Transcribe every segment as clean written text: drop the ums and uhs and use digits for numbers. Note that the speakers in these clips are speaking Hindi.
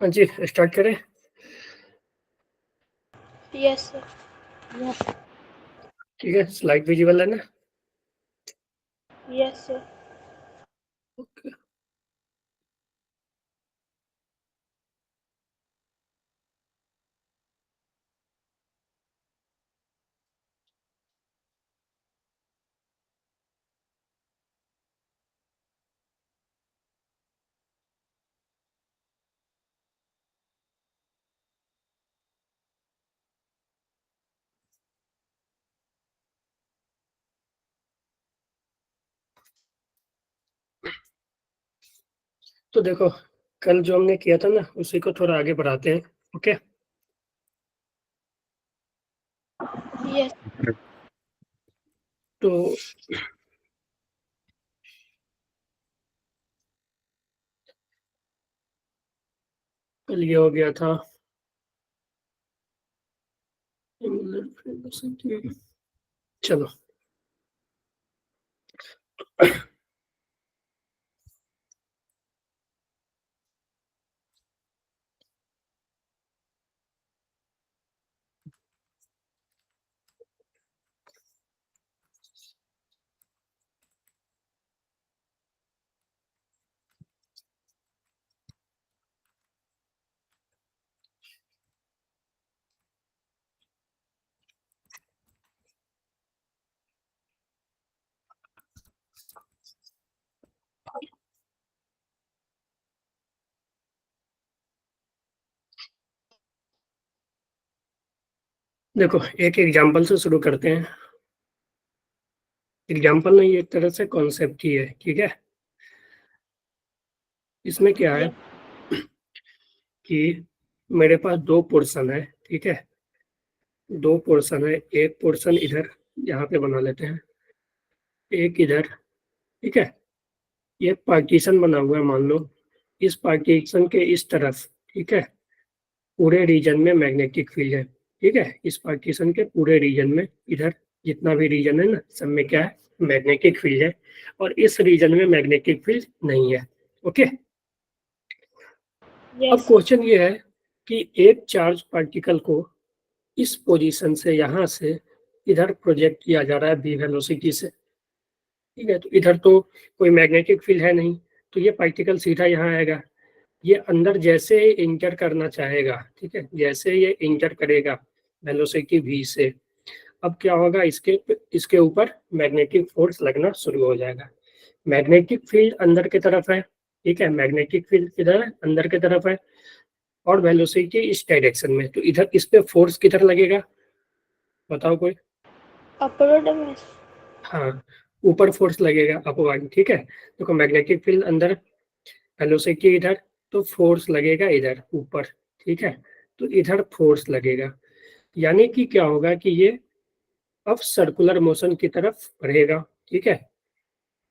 हाँ जी, स्टार्ट करें। Yes sir. यस ठीक है, स्लाइड विजिबल है ना? Yes sir. ओके। तो देखो, कल जो हमने किया था ना, उसी को थोड़ा आगे बढ़ाते हैं। ओके, यस तो कल ये हो गया था। चलो, देखो एक एग्जांपल से शुरू करते हैं। एग्जांपल नहीं, एक तरह से कॉन्सेप्ट ही है। ठीक है, इसमें क्या है कि मेरे पास दो पोर्शन है। ठीक है, दो पोर्शन है। एक पोर्शन इधर यहाँ पे बना लेते हैं, एक इधर। ठीक है, ये पार्टीशन बना हुआ है, मान लो इस पार्टीशन के इस तरफ। ठीक है, पूरे रीजन में मैग्नेटिक फील्ड है। ठीक है, इस पार्टीशन के पूरे रीजन में, इधर जितना भी रीजन है ना, सब में क्या है, मैग्नेटिक फील्ड है। और इस रीजन में मैग्नेटिक फील्ड नहीं है। ओके, अब यस क्वेश्चन ये है कि एक चार्ज पार्टिकल को इस पोजीशन से, यहाँ से इधर प्रोजेक्ट किया जा रहा है v वेलोसिटी से। ठीक है, तो इधर तो कोई मैग्नेटिक फील्ड है नहीं, तो ये पार्टिकल सीधा यहाँ आएगा। ये अंदर जैसे इंटर करना चाहेगा, ठीक है, जैसे ये इंटर करेगा वेलोसिटी v से, अब क्या होगा, इसके ऊपर मैग्नेटिक फोर्स लगना शुरू हो जाएगा। मैग्नेटिक फील्ड अंदर की तरफ है। ठीक है, मैग्नेटिक फील्ड किधर है, अंदर की तरफ है, और वेलोसिटी इस डायरेक्शन में। तो इधर इस पे फोर्स किधर लगेगा, बताओ कोई। अपवर्ड में। हाँ, ऊपर फोर्स लगेगा, अपवर्ड। ठीक है, देखो मैग्नेटिक फील्ड अंदर, वेलोसिटी इधर, तो फोर्स लगेगा इधर ऊपर, ठीक है। तो इधर फोर्स लगेगा, यानी कि क्या होगा कि ये अब सर्कुलर मोशन की तरफ बढ़ेगा, ठीक है।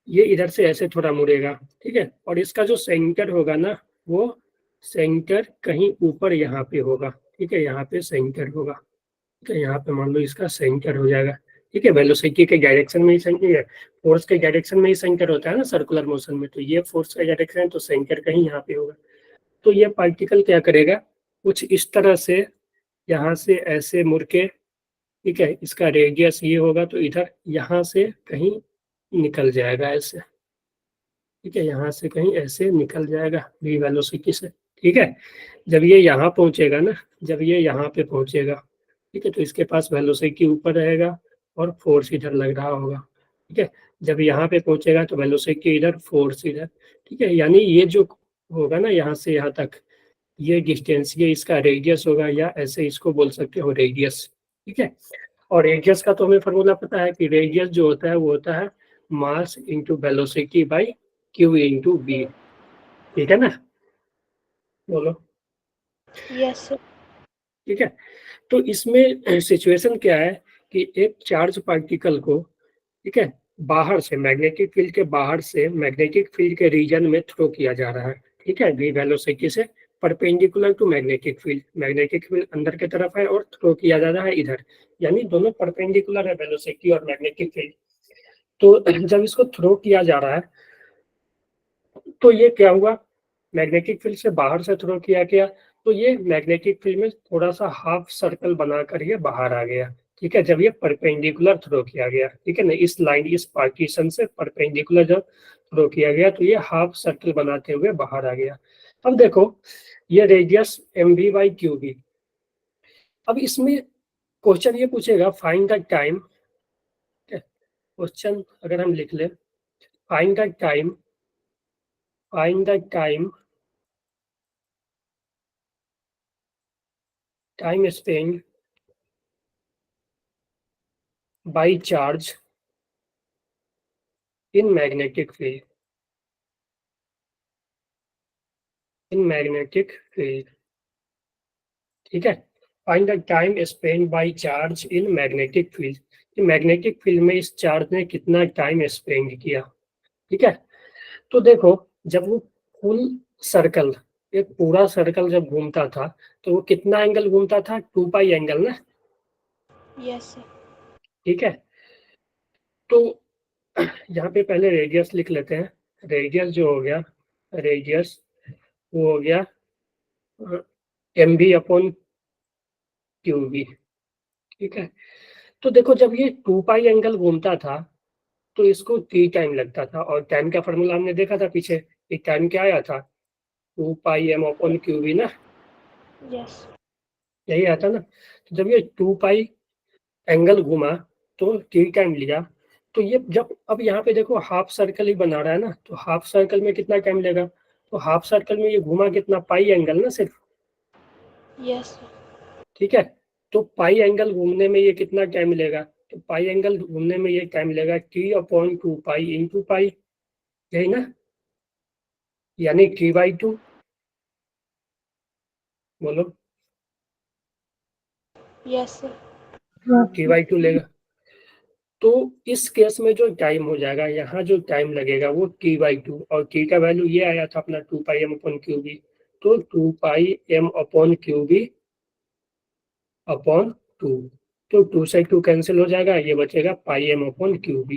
ये इधर से ऐसे थोड़ा मुड़ेगा, ठीक है। और इसका जो सेंटर होगा ना, वो सेंटर कहीं ऊपर यहाँ पे होगा, ठीक है। यहाँ पे सेंटर होगा, ठीक है। यहाँ पे मान लो इसका सेंटर हो जाएगा, ठीक है। वेलोसिटी के डायरेक्शन में ही सेंटर है, फोर्स के डायरेक्शन में ही सेंटर होता है ना सर्कुलर मोशन में। तो ये फोर्स का डायरेक्शन है, तो सेंटर कहीं यहाँ पे होगा। तो ये पार्टिकल क्या करेगा, कुछ इस तरह से यहाँ से ऐसे मुड़ के, ठीक है, इसका रेडियस ये होगा, तो इधर यहाँ से कहीं निकल जाएगा ऐसे, ठीक है। यहाँ से कहीं ऐसे निकल जाएगा v वेलोसिटी से, ठीक है। जब ये यहाँ पहुंचेगा ना, जब ये यहाँ पे पहुंचेगा, ठीक है, तो इसके पास वेलोसिटी ऊपर रहेगा और फोर्स इधर लग रहा होगा, ठीक है। जब यहाँ पे पहुंचेगा तो वेलोसिटी इधर, फोर्स इधर, ठीक है। यानी ये जो होगा ना यहाँ से यहाँ तक, ये डिस्टेंस, ये इसका रेडियस होगा, या ऐसे इसको बोल सकते हो रेडियस, ठीक है। और रेडियस का तो हमें फॉर्मूला पता है कि रेडियस जो होता है वो होता है mass into velocity by q into b, ठीक है ना। बोलो। Yes sir. ठीक है। तो इसमें सिचुएशन क्या है कि एक चार्ज पार्टिकल को, ठीक है, बाहर से, मैग्नेटिक फील्ड के बाहर से मैग्नेटिक फील्ड के रीजन में थ्रो किया जा रहा है, ठीक है, v वेलोसिटी से perpendicular to magnetic field. Magnetic field अंदर की तरफ है और थ्रो किया जा रहा है इधर, यानी दोनों परपेंडिकुलर है, वेलोसिटी और मैग्नेटिक फील्ड। तो जब इसको थ्रो किया जा रहा है, तो ये क्या हुआ, मैग्नेटिक फील्ड से बाहर से थ्रो किया गया, तो ये मैग्नेटिक फील्ड में थोड़ा सा हाफ सर्कल बनाकर ये बाहर आ गया, ठीक है। जब ये परपेंडिकुलर थ्रो किया गया, ठीक है ना, इस लाइन, इस पार्टीशन से परपेंडिकुलर जब थ्रो किया गया, तो ये हाफ सर्कल बनाते हुए बाहर आ गया। अब देखो, ये radius m v by q b. अब इसमें क्वेश्चन ये पूछेगा फाइंड द टाइम, क्वेश्चन अगर हम लिख ले, find the time, find the time, time spend by charge in magnetic field, in magnetic field, ठीक है। Find the time spend by charge in magnetic field, कि मैग्नेटिक फील्ड में इस चार्ज ने कितना टाइम स्पेंड किया, ठीक है। तो देखो, जब वो फुल सर्कल, एक पूरा सर्कल जब घूमता था, तो वो कितना एंगल घूमता था, 2 पाई एंगल ना, यस सर। ठीक है। तो यहाँ पे पहले रेडियस लिख लेते हैं। रेडियस जो हो गया, रेडियस वो हो गया m B upon Q B, ठीक है। तो देखो, जब ये 2 पाई एंगल घूमता था, तो इसको टी टाइम लगता था, और टाइम का फॉर्मूला हमने देखा था पीछे, एक टाइम क्या आया था, 2 pi M upon Q B ना, यस। यही आता ना। तो जब ये 2 पाई एंगल घूमा, तो टी टाइम लिया, तो ये जब, अब यहाँ पे देखो हाफ सर्कल ही बना रहा है ना, तो हाफ सर्कल में कितना टाइम लेगा, तो हाफ सर्कल में ये घूमा कितना, पाई एंगल ना सिर्फ, यस सर। ठीक है। तो पाई एंगल घूमने में ये कितना टाइम लेगा, तो पाई एंगल घूमने में ये टाइम लेगा T upon 2 pi into pi, यही ना, यानी t/2। बोलो। Yes sir. t/2 लेगा। तो इस केस में जो टाइम हो जाएगा, यहाँ जो टाइम लगेगा वो t/2, और t का वैल्यू ये आया था अपना 2 pi M upon Q B, तो 2 pi M upon Q B upon 2। तो 2 से 2 कैंसिल हो जाएगा, ये बचेगा पाई एम अपॉन क्यू बी।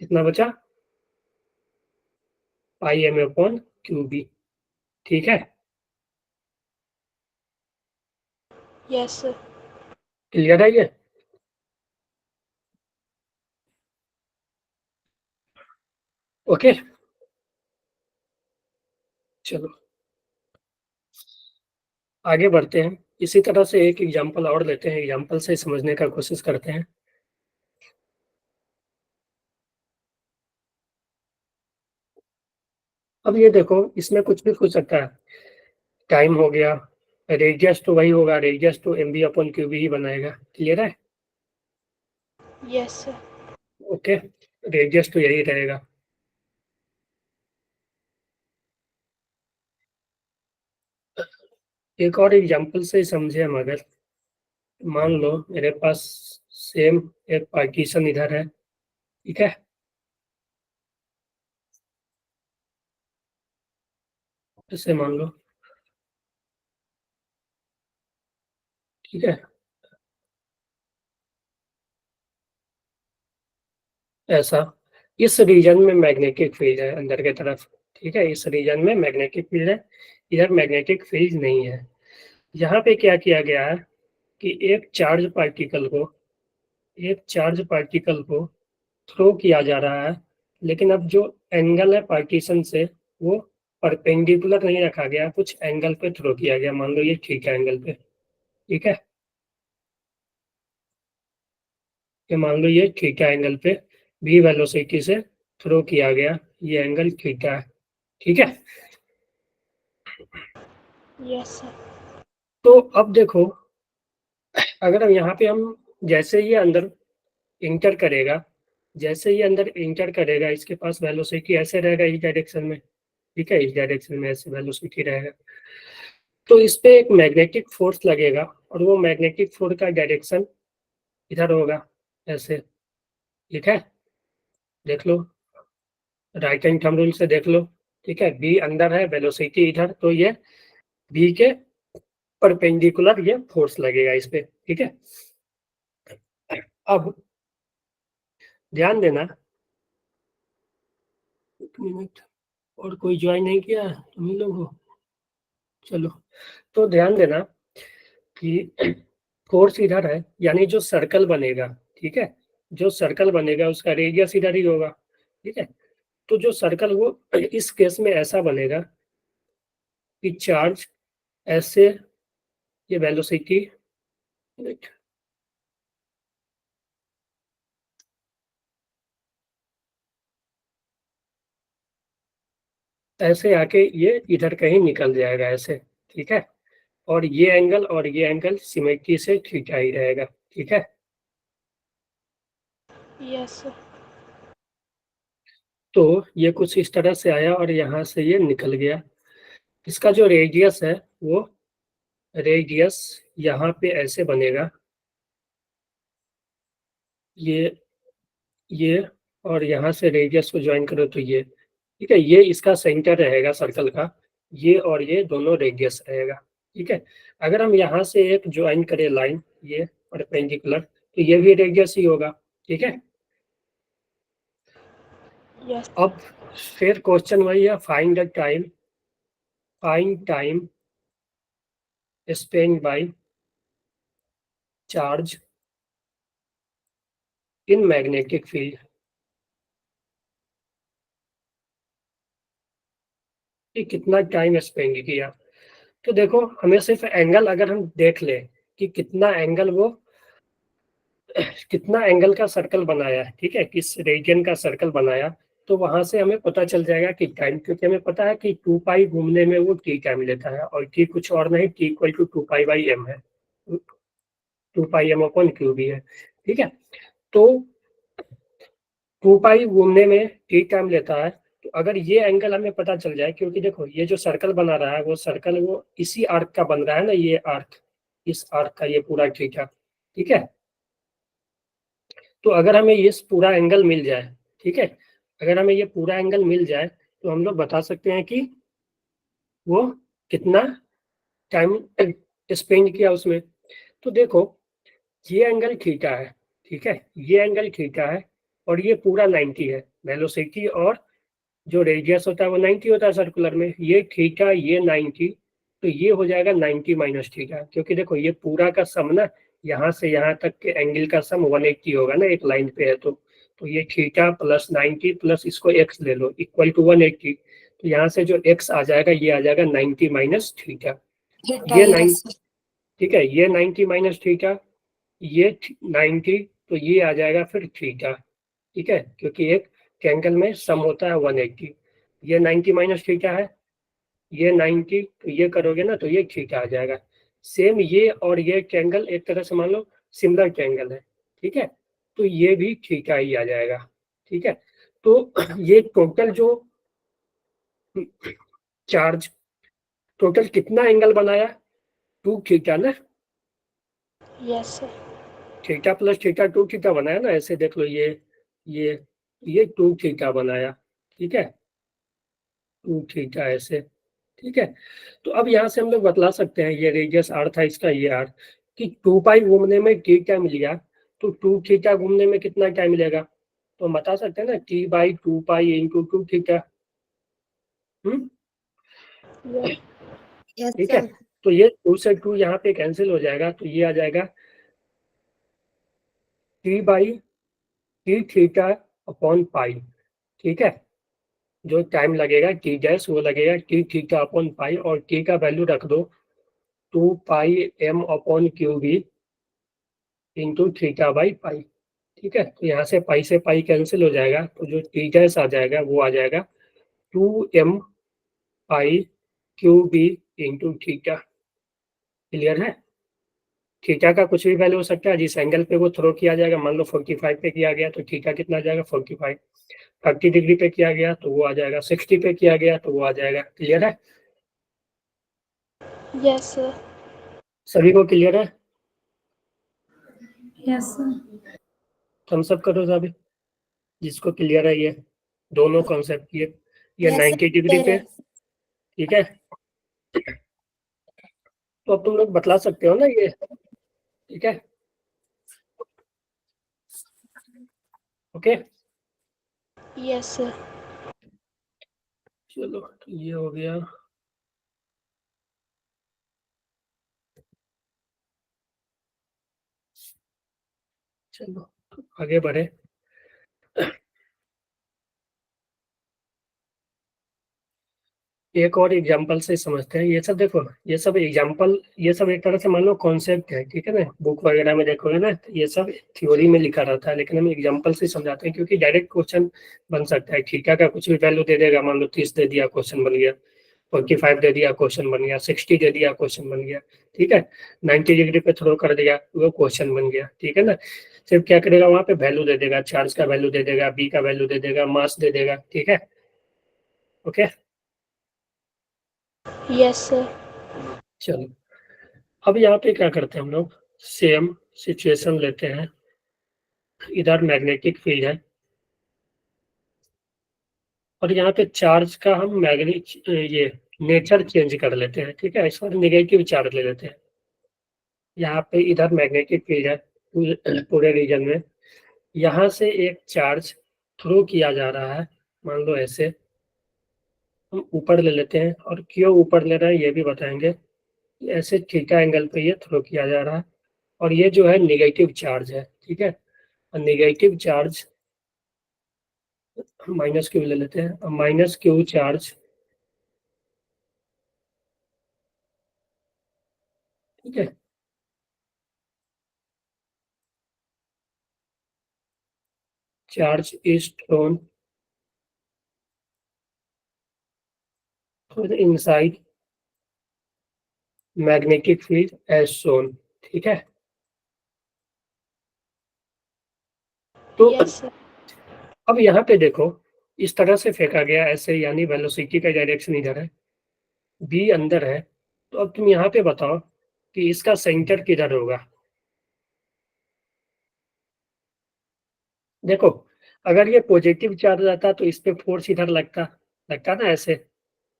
कितना बचा, पाई एम अपॉन क्यू बी, ठीक है। Yes sir. क्लियर है ये, ओके। चलो आगे बढ़ते हैं, इसी तरह से एक एग्जांपल और लेते हैं, एग्जांपल से समझने का कोशिश करते हैं। अब ये देखो, इसमें कुछ भी पूछ सकता है, टाइम हो गया, रेडियस तो वही होगा, रेडियस तो M B upon Q B ही बनाएगा, क्लियर है, यस सर। ओके। रेडियस तो यही रहेगा। एक और एग्जांपल से समझे हम, अगर मान लो मेरे पास सेम एक पार्टीशन इधर है, ठीक है, ऐसे मान लो, ठीक है, ऐसा, इस रीजन में मैग्नेटिक फील्ड है अंदर की तरफ, ठीक है, इस रीजन में मैग्नेटिक फील्ड है, इधर मैग्नेटिक फील्ड नहीं है। यहाँ पे क्या किया गया है कि एक चार्ज पार्टिकल को थ्रो किया जा रहा है, लेकिन अब जो एंगल है पार्टीशन से वो परपेंडिकुलर नहीं रखा गया, कुछ एंगल पे थ्रो किया गया, मान लो ये ठीक है एंगल पे, ठीक है, ये मान लो ये थीटा एंगल पे v वेलोसिटी से थ्रो किया गया, ये एंगल थीटा है, ठीक है। Yes, sir. तो अब देखो, अगर हम यहाँ पे हम जैसे ही अंदर इंटर करेगा, जैसे ही अंदर इंटर करेगा, इसके पास वेलोसिटी ऐसे रहेगा इस डायरेक्शन में, ठीक है, इस डायरेक्शन में ऐसे वेलोसिटी रहेगा, तो इस पे एक मैग्नेटिक फोर्स लगेगा और वो मैग्नेटिक फोर्स का डायरेक्शन इधर होगा, ऐसे, ठीक है, देख लो, राइट हैंड थंब रूल से देख लो, ठीक है, बी अंदर है, वेलोसिटी इधर, तो ये बी के परपेंडिकुलर ये फोर्स लगेगा इस पे, ठीक है। अब ध्यान देना, एक मिनट, और कोई ज्वाइन नहीं किया तुम ही लोग हो, चलो, तो ध्यान देना कि फोर्स इधर है, यानी जो सर्कल बनेगा, ठीक है, जो सर्कल बनेगा उसका रेडियस इधर ही होगा, ठीक है, तो जो सर्कल वो इस केस में ऐसा बनेगा कि चार्ज ऐसे, ये वेलोसिटी, ऐसे आके ये इधर कहीं निकल जाएगा ऐसे, ठीक है, और ये एंगल सिमेट्री से थीटा ही रहेगा, ठीक है। Yes, sir. तो ये कुछ इस तरह से आया और यहाँ से ये निकल गया, इसका जो रेडियस है वो रेडियस यहाँ पे ऐसे बनेगा, ये और यहाँ से रेडियस को ज्वाइन करो तो ये, ठीक है, ये इसका सेंटर रहेगा सर्कल का, ये और ये दोनों रेडियस रहेगा, ठीक है। अगर हम यहाँ से एक ज्वाइन करें लाइन, ये परपेंडिकुलर, तो ये भी रेडियस ही होगा, ठीक है। Yes. अब फिर क्वेश्चन वही है, find time spend by charge in magnetic field, कि कितना टाइम स्पेंड किया। तो देखो, हमें सिर्फ एंगल अगर हम देख लें कि कितना एंगल का सर्कल बनाया है, ठीक है, किस रेडियन का सर्कल बनाया, तो वहां से हमें पता चल जाएगा कि टाइम, क्योंकि हमें पता है कि 2 पाई घूमने में वो टी टाइम लेता है, और टी कुछ और नहीं, टी इक्वल टू 2 पाई/m है, 2 पाई m/q भी है, ठीक है। तो 2 पाई घूमने में टी टाइम लेता है, तो अगर ये एंगल हमें पता चल जाए, क्योंकि देखो ये जो सर्कल बना रहा है वो सर्कल वो इसी आर्क का बन रहा है ना, ये आर्क, इस आर्क का ये पूरा थीटा, ठीक है। तो अगर हमें ये पूरा एंगल मिल जाए, ठीक है, अगर हमें ये पूरा एंगल मिल जाए, तो हम लोग बता सकते हैं कि वो कितना टाइम स्पेंड किया उसमें। तो देखो, ये एंगल थीटा है, ठीक है, ये एंगल थीटा है, और ये पूरा 90 है, वेलोसिटी और जो रेडियस होता है वो 90 होता है सर्कुलर में, ये थीटा, ये 90, तो ये हो जाएगा 90 माइनस थीटा, क्योंकि देखो ये पूरा का सम ना, यहाँ से यहाँ तक के एंगल का सम 180 होगा ना, एक लाइन पे है, तो ये थीटा प्लस 90 प्लस इसको x ले लो इक्वल टू 180, तो यहाँ से जो x आ जाएगा ये आ जाएगा 90 माइनस थीटा, ये 90, ठीक है, ये 90 माइनस थीटा, ये 90, तो ये आ जाएगा फिर थीटा, ठीक है, क्योंकि एक एंगल में सम होता है 180, ये 90 माइनस थीटा है, ये 90, तो ये करोगे ना तो ये थीटा आ जाएगा। सेम ये और ये एंगल एक तरह से मान लो सिमिलर एंगल है, ठीक है, तो ये भी थीटा ही आ जाएगा, ठीक है। तो ये टोटल जो चार्ज, टोटल कितना एंगल बनाया, 2 थीटा ना, Yes, sir. Theta plus theta 2 theta बनाया ना, ऐसे देख लो, ये 2 थीटा बनाया, ठीक है, 2 थीटा ऐसे, ठीक है। तो अब यहाँ से हम लोग बतला सकते हैं, ये रेडियस आर था इसका, ये आर, कि 2 पाई घूमने में टी टाइम मिल गया, तो 2 थीटा घूमने में कितना टाइम मिलेगा, तो हम बता सकते हैं ना, T by 2 pi into 2 theta. Yes. Yes, ठीक है, sir. तो ये 2 से 2 यहाँ पे कैंसिल हो जाएगा, तो ये आ जाएगा T by T theta upon pi, ठीक है। जो टाइम लगेगा टी डैश वो लगेगा टी थीटा अपॉन पाई, और टी का वैल्यू रख दो 2 pi M upon Q B into theta by pi, ठीक है। तो यहाँ से पाई कैंसिल हो जाएगा, तो जो टी डैश आ जाएगा वो आ जाएगा 2m pi Q B into theta. Clear है? थीटा का कुछ भी वैल्यू हो सकता है, जिस एंगल पे वो थ्रो किया जाएगा, मान लो 45 पे किया गया तो थीटा कितना आ जाएगा 45, 30 डिग्री पे किया गया तो वो आ जाएगा 60 पे किया गया तो वो आ जाएगा। क्लियर है? Yes, sir. सभी को क्लियर है? Yes, sir. थम्स अप करो सभी जिसको क्लियर है, ये दोनों कॉन्सेप्ट ये Yes, sir. 90 डिग्री पे, ठीक है। तो अब तुम लोग बतला सकते हो ना ये, ठीक है, ओके। Yes, sir. चलो तो ये हो गया। चलो तो आगे बढ़े। एक और एग्जांपल से समझते हैं, ये सब देखो, ये सब एग्जांपल, ये सब एक तरह से मान लो कॉन्सेप्ट है, ठीक है ना, बुक वगैरह में देखोगे ना तो ये सब थ्योरी में लिखा रहता है, लेकिन हम एग्जांपल से समझाते हैं, क्योंकि डायरेक्ट क्वेश्चन बन सकता है। थीटा का कुछ भी वैल्यू दे देगा, मान लो 30 दे दिया क्वेश्चन बन गया, 45 दे दिया क्वेश्चन बन गया, 60 दे दिया क्वेश्चन बन गया, ठीक है, 90 डिग्री पे थ्रो कर दिया वो क्वेश्चन बन गया, ठीक है ना। सिर्फ क्या करेगा, वहां पे वैल्यू दे देगा, चार्ज का वैल्यू दे देगा, बी का वैल्यू दे देगा, मास दे देगा, ठीक है, ओके। Yes, sir. चलो अब यहाँ पे क्या करते हैं हम लोग, सेम सिचुएशन लेते हैं, इधर मैग्नेटिक फील्ड है और यहाँ पे चार्ज का हम मैग्नेट ये नेचर चेंज कर लेते हैं, ठीक है, इस बार निगेटिव चार्ज ले लेते हैं। यहाँ पे इधर मैग्नेटिक फील्ड है पूरे रीजन में, यहाँ से एक चार्ज थ्रो किया जा रहा है, मान लो ऐसे, हम ऊपर ले लेते हैं, और क्यों ऊपर ले रहे हैं ये भी बताएंगे। ऐसे थीटा एंगल पे ये थ्रो किया जा रहा है, और ये जो है निगेटिव चार्ज है, ठीक है, और निगेटिव चार्ज माइनस क्यू ले लेते हैं, अब माइनस क्यू चार्ज, ठीक है, charge is thrown inside magnetic field as shown, ठीक है। तो Yes, sir. अब यहाँ पे देखो, इस तरह से फेंका गया ऐसे, यानी वेलोसिटी का डायरेक्शन इधर है, बी अंदर है, तो अब तुम यहाँ पे बताओ कि इसका सेंटर किधर होगा। देखो, अगर ये पॉजिटिव चार्ज आता तो इस पे फोर्स इधर लगता लगता ना ऐसे,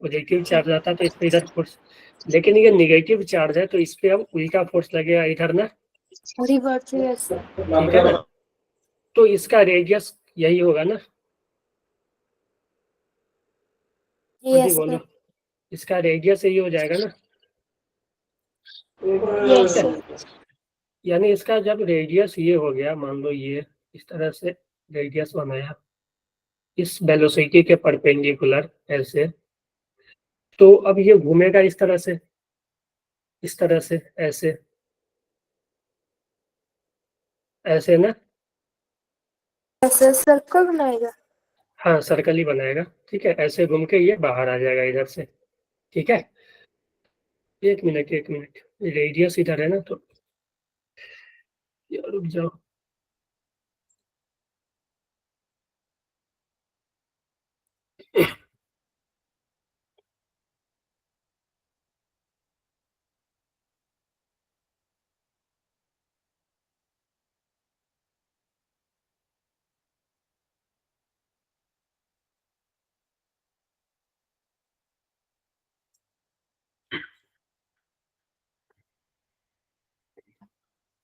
पॉजिटिव चार्ज आता तो इस पे इधर फोर्स, लेकिन ये निगेटिव चार्ज है तो इस पे अब उल्टा फोर्स लगेगा इधर ना, Reverse, yes, sir. ठीक है ना। तो इसका रेडियस यही होगा ना, जी Yes, बोलो, sir. इसका रेडियस यही हो जाएगा ना, Yes, ठीक है। sir. यानी इसका जब रेडियस ये हो गया, मान लो ये इस तरह से रेडियस बनाया इस वेलोसिटी के परपेंडिकुलर ऐसे, तो अब ये घूमेगा इस तरह से, इस तरह से ऐसे, ऐसे ना, Yes, sir. Circle बनाएगा. हाँ सर्कल ही बनाएगा, ठीक है, ऐसे घूम के ये बाहर आ जाएगा इधर से, ठीक है। एक मिनट एक मिनट, रेडियस इधर है ना, तो रुक जाओ,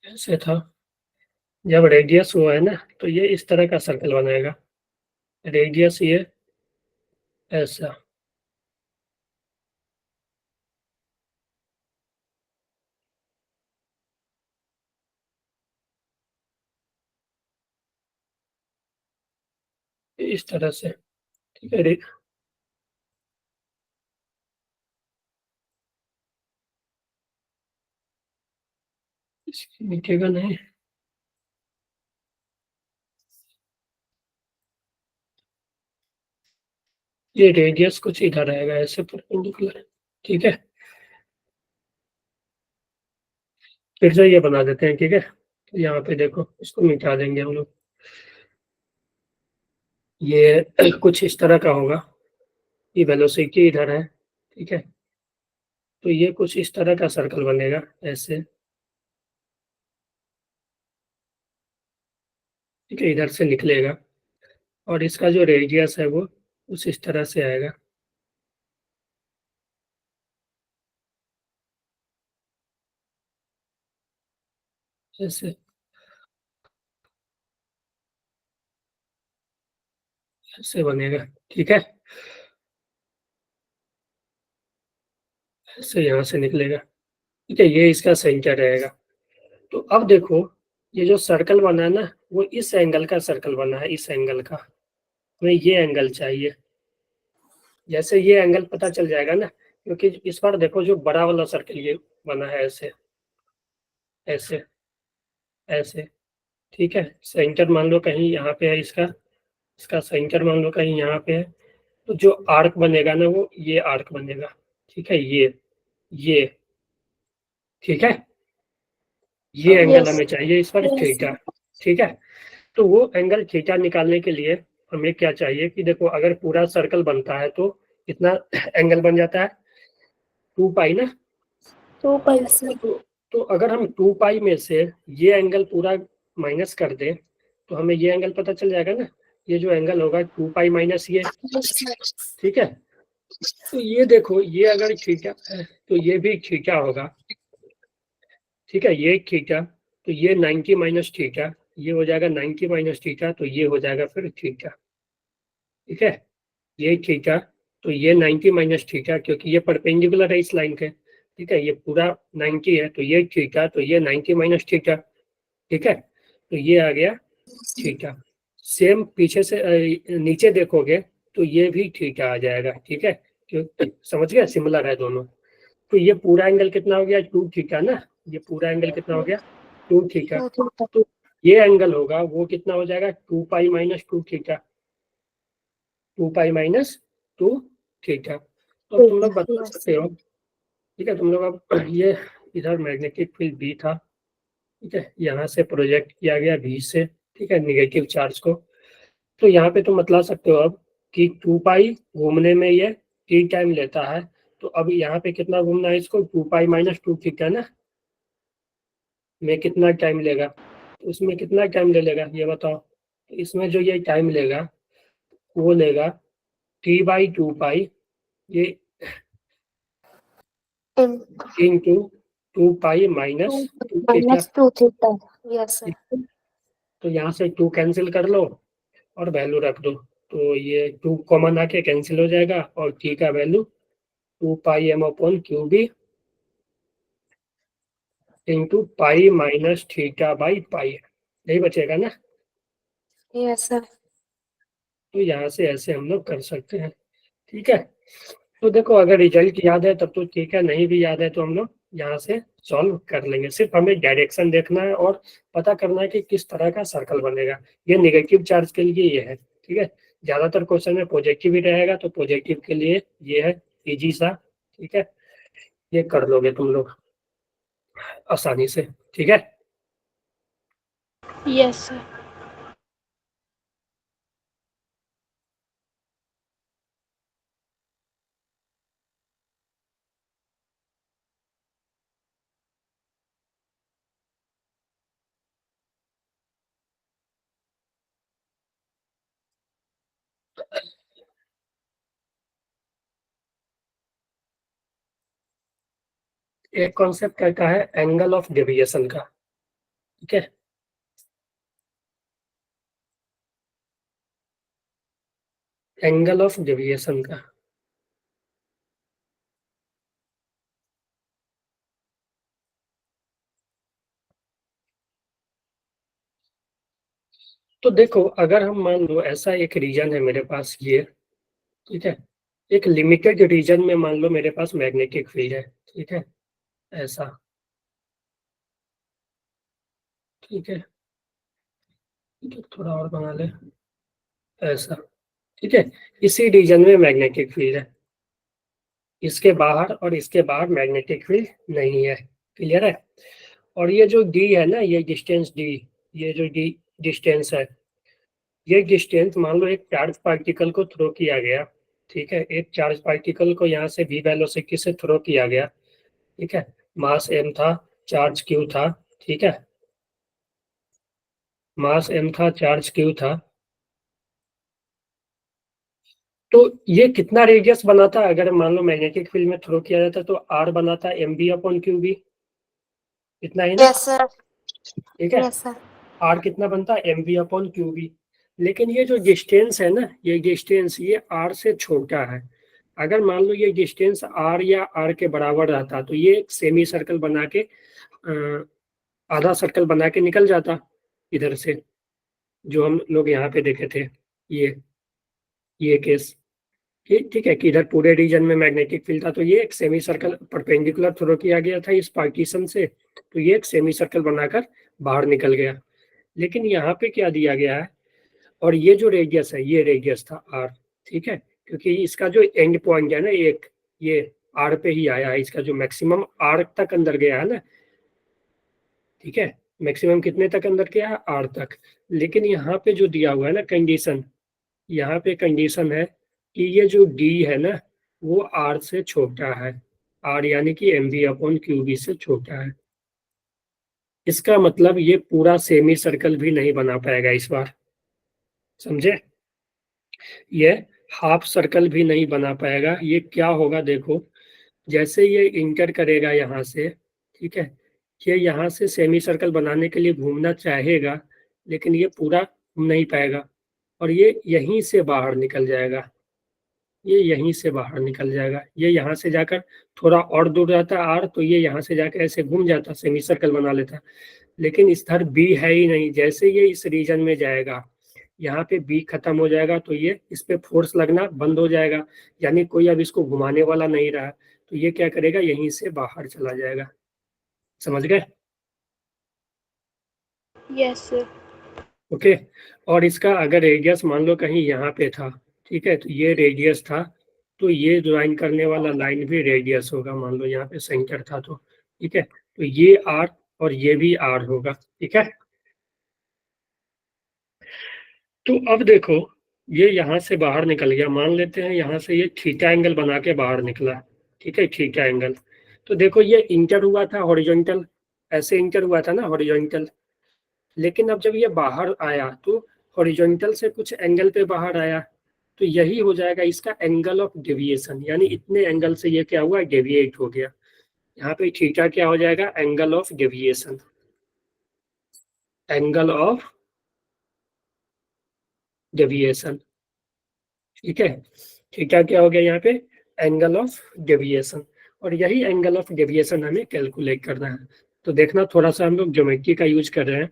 ऐसे था, जब रेडियस हुआ है ना तो ये इस तरह का सर्कल बनाएगा, रेडियस ये ऐसा, इस तरह से, ठीक है। मिटेगा नहीं, ये रेडियस कुछ इधर आएगा ऐसे परपेंडिकुलर, ठीक है। फिर से ये बना देते हैं, ठीक है। तो यहाँ पे देखो, इसको मिटा देंगे हम लोग, ये कुछ इस तरह का होगा, ये वेलोसिटी इधर है, ठीक है। तो ये कुछ इस तरह का सर्कल बनेगा ऐसे, ठीक है, इधर से निकलेगा, और इसका जो रेडियस है वो कुछ इस तरह से आएगा, ऐसे ऐसे बनेगा, ठीक है। ऐसे यहाँ से निकलेगा, ठीक है, ये इसका सेंटर रहेगा। तो अब देखो, ये जो सर्कल बना है ना, वो इस एंगल का सर्कल बना है, इस एंगल का, हमें ये एंगल चाहिए। जैसे ये एंगल पता चल जाएगा ना, क्योंकि इस बार देखो जो बड़ा वाला सर्कल ये बना है ऐसे ऐसे ऐसे, ठीक है। सेंटर मान लो कहीं यहाँ पे है इसका, इसका सेंटर मान लो कहीं यहाँ पे है, तो जो आर्क बनेगा ना वो ये आर्क बनेगा, ठीक है, ये ठीक है, ये एंगल Yes. हमें चाहिए इस पर Yes. थीटा, ठीक है। तो वो एंगल थीटा निकालने के लिए हमें क्या चाहिए कि देखो, अगर पूरा सर्कल बनता है तो कितना एंगल बन जाता है, 2 पाई ना। 2 pi sir. तो अगर हम 2 पाई में से ये एंगल पूरा माइनस कर दें तो हमें ये एंगल पता चल जाएगा ना, ये जो एंगल होगा 2 पाई माइनस ये, Yes sir. ठीक है। तो ये देखो, ये अगर थीटा है तो ये भी थीटा होगा, ठीक है, ये थीटा, तो ये 90 माइनस थीटा, ये हो जाएगा 90 माइनस थीटा, तो ये हो जाएगा फिर थीटा, ठीक है। ये थीटा, तो ये 90 माइनस थीटा, क्योंकि ये परपेंडिकुलर है इस लाइन के, ठीक है, ये पूरा 90 है, तो ये थीटा, तो ये 90 माइनस थीटा, ठीक है। तो ये आ गया थीटा। सेम पीछे से नीचे देखोगे तो ये भी थीटा आ जाएगा, ठीक है, क्यों, समझ गया, सिमिलर है दोनों। तो ये पूरा एंगल कितना हो गया, 2 थीटा ना, ये पूरा एंगल कितना हो गया, 2 थीटा। 2 theta. तो ये एंगल होगा वो कितना हो जाएगा, 2 pi minus 2 theta, 2 pi minus 2 theta. तो अब तुम लोग बता Yes. सकते हो, ठीक है, तुम लोग अब ये इधर मैग्नेटिक फील्ड बी था, ठीक है, यहाँ से प्रोजेक्ट किया गया बी से, ठीक है, निगेटिव चार्ज को। तो यहाँ पे तुम बतला सकते हो अब कि 2 पाई घूमने में ये टी टाइम लेता है, तो अब यहाँ पे कितना घूमना है इसको, 2 पाई माइनस 2 थीटा ना, में कितना टाइम लेगा, तो इसमें कितना टाइम ले लेगा ये बताओ। तो इसमें जो ये टाइम लेगा वो लेगा T/2 पाई, ये In into 2 pi minus 2 2 theta. minus 2 theta. Yes sir. तो यहाँ से 2 कैंसिल कर लो और वैल्यू रख दो, तो ये 2 कॉमन आके कैंसिल हो जाएगा, और टी का वैल्यू 2 पाई m/क्यूब into pi minus theta by pi, यही बचेगा ना। Yes sir. तो यहाँ से ऐसे हम लोग कर सकते हैं, ठीक है। तो देखो, अगर रिजल्ट याद है तब तो ठीक है, नहीं भी याद है तो हम लोग यहाँ से सॉल्व कर लेंगे। सिर्फ हमें डायरेक्शन देखना है और पता करना है कि किस तरह का सर्कल बनेगा। ये निगेटिव चार्ज के लिए ये है, ठीक है। ज्यादातर क्वेश्चन में पॉजिटिव ही रहेगा, तो पॉजिटिव के लिए ये है इजी सा, ठीक है, ये कर लोगे तुम लोग आसानी से, ठीक है। Yes, sir. एक कॉन्सेप्ट कहता है एंगल ऑफ डेविएशन का, ठीक है। एंगल ऑफ डेविएशन का, तो देखो अगर हम मान लो ऐसा एक रीजन है मेरे पास ये, ठीक है, एक लिमिटेड रीजन में मान लो मेरे पास मैग्नेटिक फील्ड है, ठीक है, ऐसा, ठीक है, ठीक है, थोड़ा और बना ले, ऐसा, ठीक है, इसी रीजन में मैग्नेटिक फील्ड है, इसके बाहर और इसके बाहर मैग्नेटिक फील्ड नहीं है, क्लियर है। और ये जो डी है ना, ये डिस्टेंस डी, ये जो डी डिस्टेंस है, ये डिस्टेंस मान लो एक चार्ज पार्टिकल को थ्रो किया गया, ठीक है, एक चार्ज पार्टिकल को यहाँ से v वेलोसिटी से थ्रो किया गया, ठीक है, मास m था, चार्ज q था, ठीक है, मास m था, चार्ज q था, तो ये कितना रेडियस बनाता अगर मान लो मैग्नेटिक फील्ड में थ्रो किया जाता, तो r बनाता mb/qb, इतना ही ना, Yes, sir. ठीक है, Yes, sir. r कितना बनता mb/qb। लेकिन ये जो डिस्टेंस है ना, ये डिस्टेंस ये r से छोटा है, अगर मान लो ये डिस्टेंस r या r के बराबर रहता तो ये एक सेमी सर्कल बना के आधा सर्कल बना के निकल जाता इधर से, जो हम लोग यहाँ पे देखे थे, ये केस, ठीक है, कि इधर पूरे रीजन में मैग्नेटिक फील्ड था, तो ये एक सेमी सर्कल परपेंडिकुलर थ्रो किया गया था इस पार्टीशन से, तो ये एक सेमी सर्कल बनाकर बाहर निकल गया। लेकिन यहाँ पे क्या दिया गया है, और ये जो रेडियस है ये रेडियस था r, ठीक है, क्योंकि इसका जो एंड पॉइंट है ना एक, ये r पे ही आया है, इसका जो मैक्सिमम r तक अंदर गया है ना, ठीक है, मैक्सिमम कितने तक अंदर गया है, r तक। लेकिन यहाँ पे जो दिया हुआ है ना कंडीशन, यहाँ पे कंडीशन है कि ये जो d है ना वो r से छोटा है, r यानी कि mv/qb से छोटा है। इसका मतलब ये पूरा सेमी सर्कल भी नहीं बना पाएगा इस बार, समझे, ये हाफ सर्कल भी नहीं बना पाएगा। ये क्या होगा देखो, जैसे ये इंटर करेगा यहाँ से, ठीक है, ये यहाँ से सेमी सर्कल बनाने के लिए घूमना चाहेगा, लेकिन ये पूरा घूम नहीं पाएगा, और ये यहीं से बाहर निकल जाएगा, ये यहीं से बाहर निकल जाएगा, ये यहाँ से जाकर थोड़ा और दूर रहता है आर, तो ये यहाँ से जाकर ऐसे घूम जाता, सेमी सर्कल बना लेता। लेकिन इस धर बी है ही नहीं, जैसे ये इस रीजन में जाएगा यहाँ पे बी खत्म हो जाएगा, तो ये इस पे फोर्स लगना बंद हो जाएगा, यानी कोई अब इसको घुमाने वाला नहीं रहा, तो ये क्या करेगा, यहीं से बाहर चला जाएगा, समझ गए। Yes, sir. ओके, और इसका अगर रेडियस मान लो कहीं यहाँ पे था, ठीक है, तो ये रेडियस था, तो ये ज्वाइन करने वाला लाइन भी रेडियस होगा, मान लो यहाँ पे सेंटर था, तो ठीक है, तो ये आर और ये भी आर होगा, ठीक है। तो अब देखो ये यहाँ से बाहर निकल गया, मान लेते हैं यहाँ से ये थीटा एंगल बना के बाहर निकला, ठीक है, थीटा एंगल। तो देखो ये इंटर हुआ था हॉरिजॉन्टल, ऐसे इंटर हुआ था ना हॉरिजॉन्टल, लेकिन अब जब ये बाहर आया तो हॉरिजॉन्टल से कुछ एंगल पे बाहर आया, तो यही हो जाएगा इसका एंगल ऑफ डेविएशन, यानी इतने एंगल से ये क्या हुआ, डेविएट हो गया। यहाँ पे थीटा क्या हो जाएगा, angle of deviation, angle of deviation, ठीक है, थीटा क्या हो गया यहाँ पे, एंगल ऑफ डेविएशन, और यही एंगल ऑफ डेविएशन हमें कैलकुलेट करना है। तो देखना थोड़ा सा हम लोग ज्योमेट्री का यूज कर रहे हैं,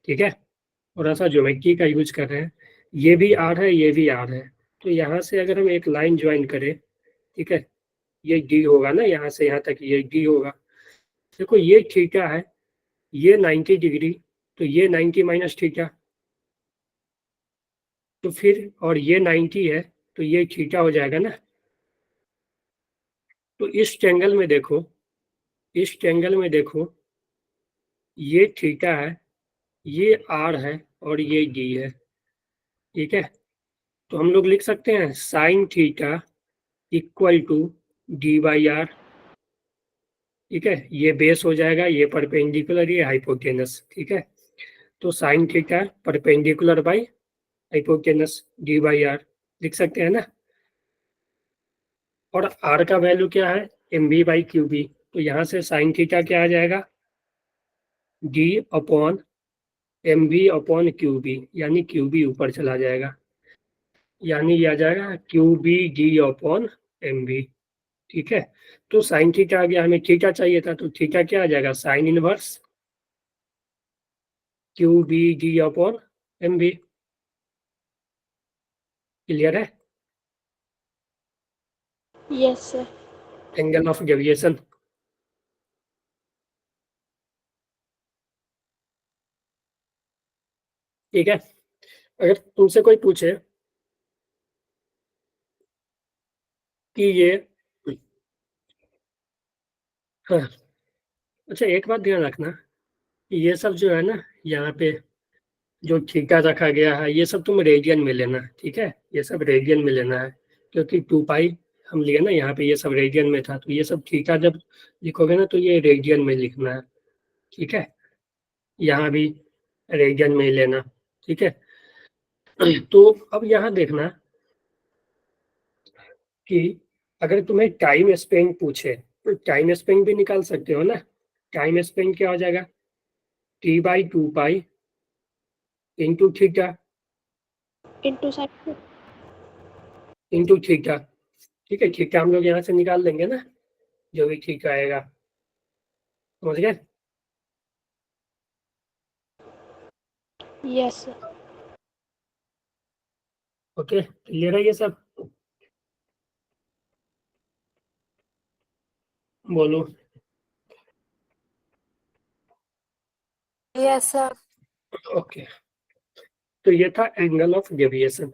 ठीक है, थोड़ा सा ज्योमेट्री का यूज कर रहे हैं, ये भी आर है, ये भी आर है, तो यहाँ से अगर हम एक लाइन ज्वाइन करें, ठीक है, ये डी होगा ना, यहाँ से यहाँ तक ये डी होगा, देखो ये थीटा है, ये 90 डिग्री, तो ये 90 माइनस थीटा, तो फिर और ये 90 है, तो ये थीटा हो जाएगा ना। तो इस ट्रायंगल में देखो, इस ट्रायंगल में देखो, ये थीटा है, ये आर है, और ये डी है, ठीक है, तो हम लोग लिख सकते हैं sine theta equal to d by r, ठीक है, ये बेस हो जाएगा, ये परपेंडिकुलर, ये हाइपोटेनस, ठीक है, तो sine theta perpendicular by hypotenuse d by r लिख सकते हैं ना। और आर का वैल्यू क्या है, m b by q B, तो यहाँ से साइन थीटा क्या आ जाएगा, d upon m B upon Q b, यानी क्यू बी ऊपर चला जाएगा, यानी ये आ जाएगा q b d upon m b. ठीक है, तो साइन थीटा आ गया, हमें थीटा चाहिए था, तो थीटा क्या आ जाएगा, sine inverse q b d upon m b. Clear है? Yes, sir. Angle of deviation. ठीक है, अगर तुमसे कोई पूछे कि ये, हाँ, अच्छा एक बात ध्यान रखना, ये सब जो है ना यहाँ पे जो थीटा रखा गया है, ये सब तुम रेडियन में लेना, ठीक है, ये सब रेडियन में लेना है, क्योंकि 2 पाई हम लिए ना यहाँ पे, ये सब रेडियन में था, तो ये सब थीटा जब लिखोगे ना तो ये रेडियन में लिखना है। ठीक है, यहाँ भी रेडियन में ही लेना। ठीक है, तो अब यहाँ देखना कि अगर तुम्हें टाइम स्पेन पूछे तो टाइम स्पेन भी निकाल सकते हो ना। टाइम स्पेन क्या हो जाएगा, T/2 pi into theta Into sine. Into theta. ठीक है, थीटा हम लोग यहाँ से निकाल लेंगे ना, जो भी थीटा आएगा, समझ गए? Yes, sir. ओके, क्लियर है ये सब? बोलो। Yes, sir. ओके, तो ये था एंगल ऑफ डेविएशन।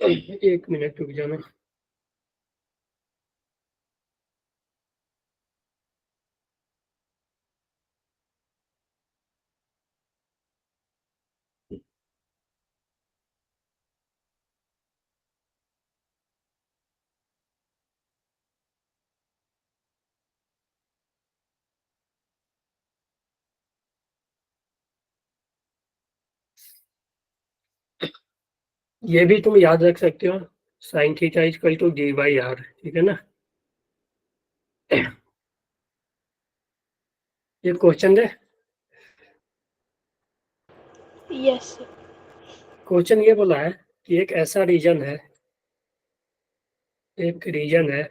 एक मिनट रुक जाना। ये भी तुम याद रख सकते हो, sign theta equal to D/R। ठीक है ना, ये क्वेश्चन है। Yes, sir. क्वेश्चन ये बोला है कि एक ऐसा रीजन है, एक रीजन है,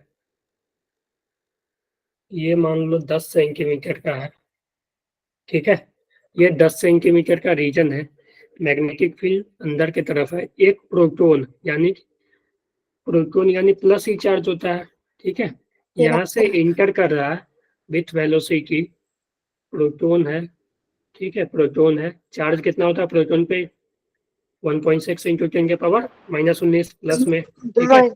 ये मान लो 10 सेंटीमीटर का है। ठीक है, ये 10 सेंटीमीटर का रीजन है, मैग्नेटिक फील्ड अंदर की तरफ है, एक प्रोटोन यानी प्लस ही चार्ज होता है। ठीक है, यहाँ Yes, से sir. इंटर कर रहा है विथ वेलोसिटी, प्रोटोन है। ठीक है, प्रोटोन है, चार्ज कितना होता है प्रोटोन पे, 1.6 इंटू 10⁻⁻19 प्लस में। ठीक है, Right.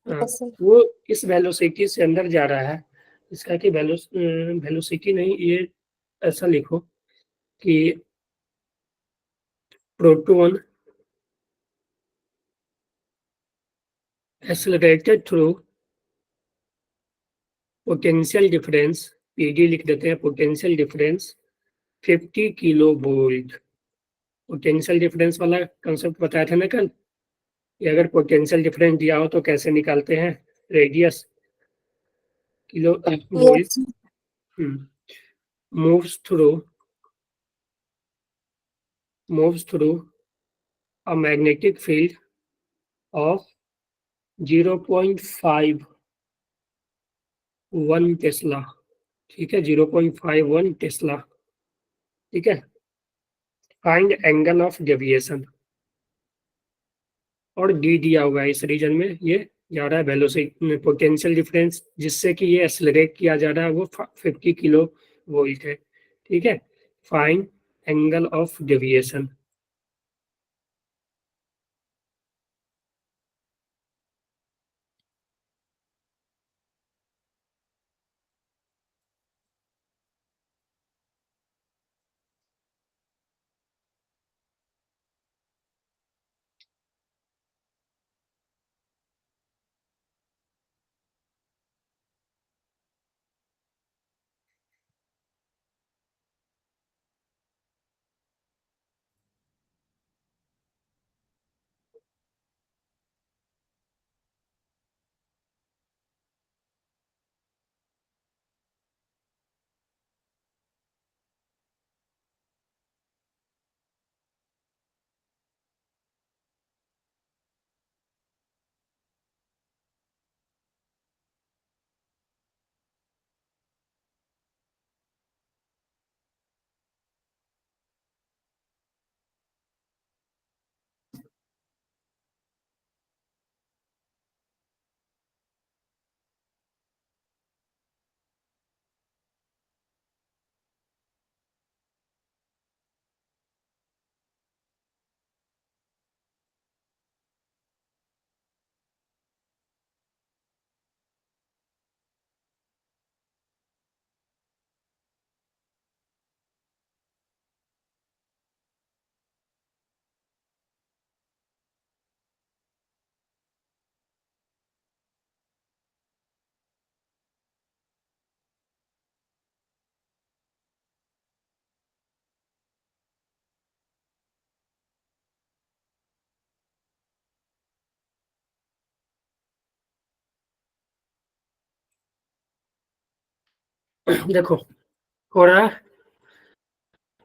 हाँ, Yes, sir. वो इस वेलोसिटी से अंदर जा रहा है, इसका कि वेलोसिटी नहीं, ये ऐसा लिखो कि proton accelerated through potential difference, PD लिख देते हैं, potential difference 50 kilo volt. Potential difference वाला कंसेप्ट बताया था ना कल, कि अगर पोटेंशियल डिफरेंस दिया हो तो कैसे निकालते हैं, radius kilo volt Yes, sir. Moves through moves through a magnetic field of 0.51 Tesla. ठीक है, 0.51 टेस्ला। ठीक है, फाइंड एंगल ऑफ डेविएशन, और डी दिया हुआ है इस रीजन में, ये जा रहा है वेलोसिटी पोटेंशियल डिफरेंस जिससे कि ये एक्सेलरेट किया जा रहा है, वो 50 किलो वोल्ट है। ठीक है, फाइंड एंगल ऑफ डेविएशन। देखो हो रहा है,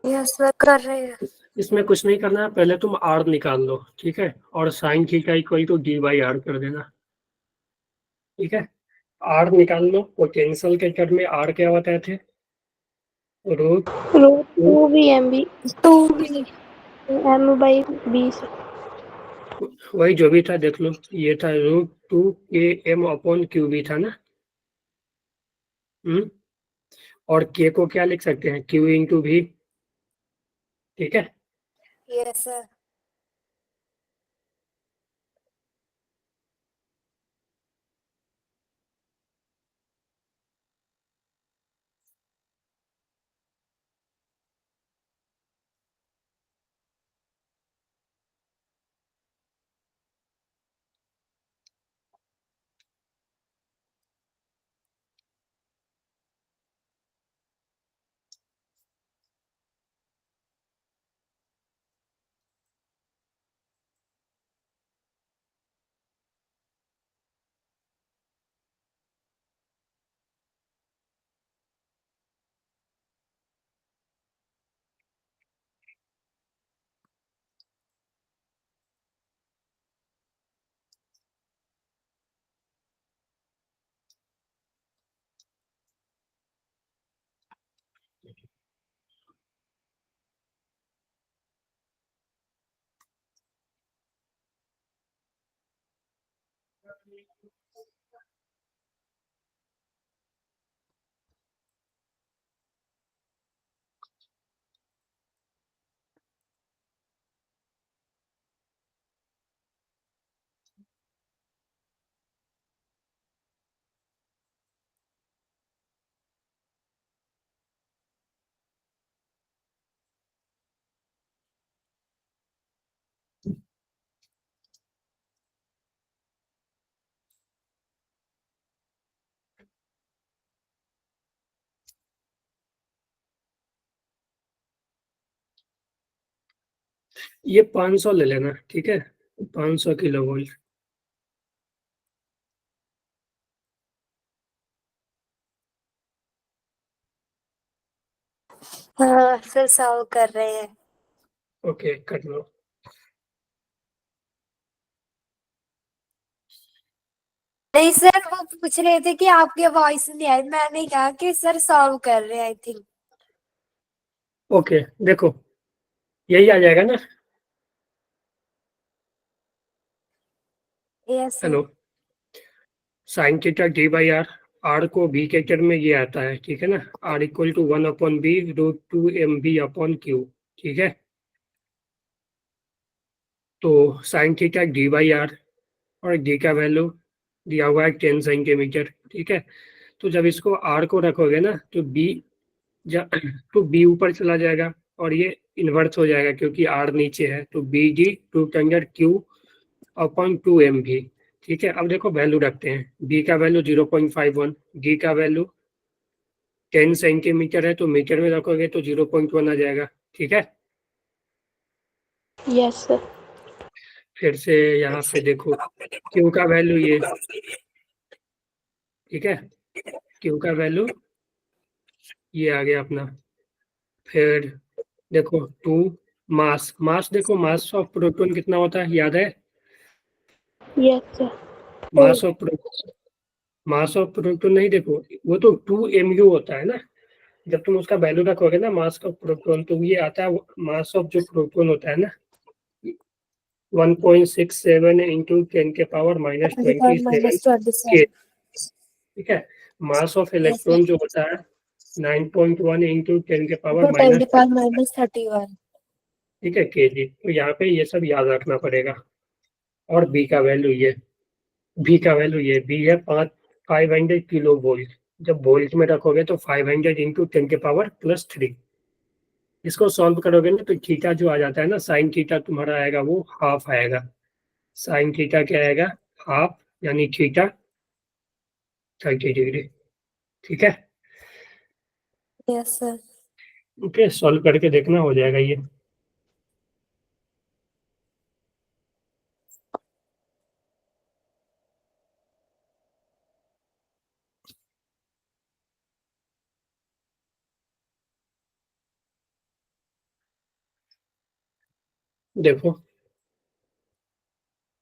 यस सर कर रहे हैं। इसमें कुछ नहीं करना है, पहले तुम आर निकाल लो, ठीक है, और sine theta equal to d by r कर देना, ठीक है। आर निकाल लो, पोटेंशियल के टर्म में आर क्या बताए थे, root root two b m b two भी एम बाई बी से। वही जो भी था देख लो, ये था रूट टू के एम अपॉन क्यू बी था ना। और के को क्या लिख सकते हैं, क्यू इंटू भी, ठीक है। Yes sir. ये 500 ले लेना, ठीक है, 500 किलो वोल्ट। हाँ सर सॉल्व कर रहे हैं। ओके कर लो। नहीं सर वो पूछ रहे थे कि आपके वॉइस नहीं आई, मैंने कहा कि सर सॉल्व कर रहे हैं आई थिंक। ओके देखो, यही आ जाएगा ना। Yes sir. Hello, sine theta D by R, R को बी के टर्म में ये आता है, ठीक है ना, R equal to 1 upon B root two M B upon Q, ठीक है। तो sine theta D by R, और डी का वैल्यू दिया हुआ है 10 सेंटीमीटर, ठीक है। तो जब इसको आर को रखोगे ना तो बी, तो बी ऊपर चला जाएगा और ये इन्वर्स हो जाएगा क्योंकि आर नीचे है, तो B D two tender Q upon two M भी, ठीक है। अब देखो वैल्यू रखते हैं, बी का वैल्यू 0.51, डी का वैल्यू 10 सेंटीमीटर है, तो मीटर में रखोगे तो 0.1 आ जाएगा, ठीक है। Yes sir. फिर से यहाँ पे देखो, क्यू का वैल्यू ये, ठीक है, क्यू का वैल्यू ये आ गया अपना। फिर देखो टू, मास, मास देखो, मास ऑफ प्रोटॉन कितना होता है याद है, yes sir. Mass of mass of proton नहीं, देखो वो तो 2 mu होता है ना, जब तुम उसका वैल्यू रखोगे ना मास ऑफ प्रोटॉन, तो ये आता है मास ऑफ जो प्रोटॉन होता है ना, 1.67 इंटू 10 के पावर माइनस 27 के, -27। ठीक है। मास ऑफ यस इलेक्ट्रॉन जो होता है 9.1 इंटू 10 के पावर सर 10 माइनस, के पावर -31। ठीक है, के जी। तो यहाँ पे ये सब याद रखना पड़ेगा। और बी का वैल्यू ये, बी का वैल्यू ये, बी है 500 किलो वोल्ट, जब वोल्ट में रखोगे तो 500 इंटू 10 के पावर प्लस 3। इसको सॉल्व करोगे ना तो थीटा जो आ जाता है ना, साइन थीटा तुम्हारा आएगा वो हाफ आएगा, साइन थीटा क्या आएगा, हाफ, यानी थीटा 30 डिग्री, ठीक है। Yes sir. ओके, सॉल्व करके देखना हो जाएगा ये। देखो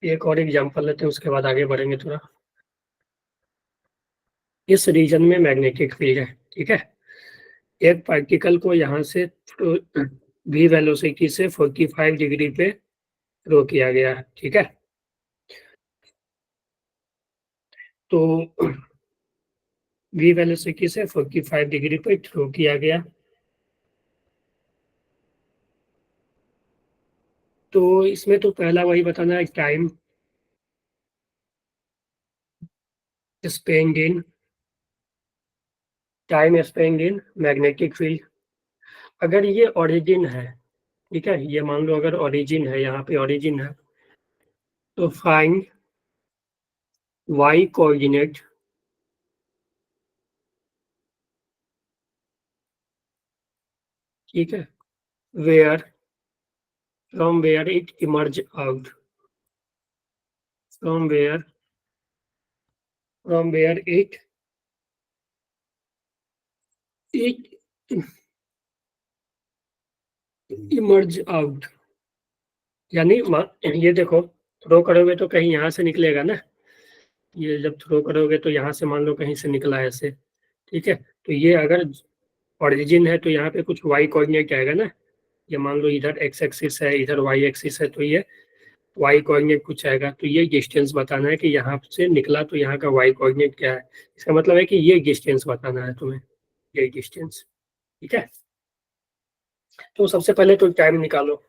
एक और एग्जांपल लेते हैं, उसके बाद आगे बढ़ेंगे थोड़ा। इस रीजन में मैग्नेटिक फील्ड है, ठीक है। एक पार्टिकल को यहाँ से v वेलोसिटी से 45 डिग्री पे थ्रो किया गया है, ठीक है। तो v वेलोसिटी से 45 डिग्री पे थ्रो किया गया, तो इसमें तो पहला वही बताना है, टाइम स्पेंड इन मैग्नेटिक फील्ड। अगर ये ओरिजिन है, ठीक है, ये मान लो अगर ओरिजिन है, यहाँ पे ओरिजिन है, तो फाइंड y कोऑर्डिनेट, ठीक है, where from where it emerge out, from where it emerge out. यानी ये देखो, थ्रो करोगे तो कहीं यहाँ से निकलेगा ना, ये जब थ्रो करोगे तो यहाँ से मान लो कहीं से निकला है ऐसे, ठीक है। तो ये अगर ओरिजिन है तो यहाँ पे कुछ y कोऑर्डिनेट आएगा ना, ये मान लो इधर x एक्सिस है, इधर y एक्सिस है, तो ये y कोऑर्डिनेट कुछ आएगा, तो ये डिस्टेंस बताना है कि यहाँ से निकला तो यहाँ का y कोऑर्डिनेट क्या है। इसका मतलब है कि ये डिस्टेंस बताना है तुम्हें, ये डिस्टेंस, ठीक है। तो सबसे पहले तो टाइम निकालो।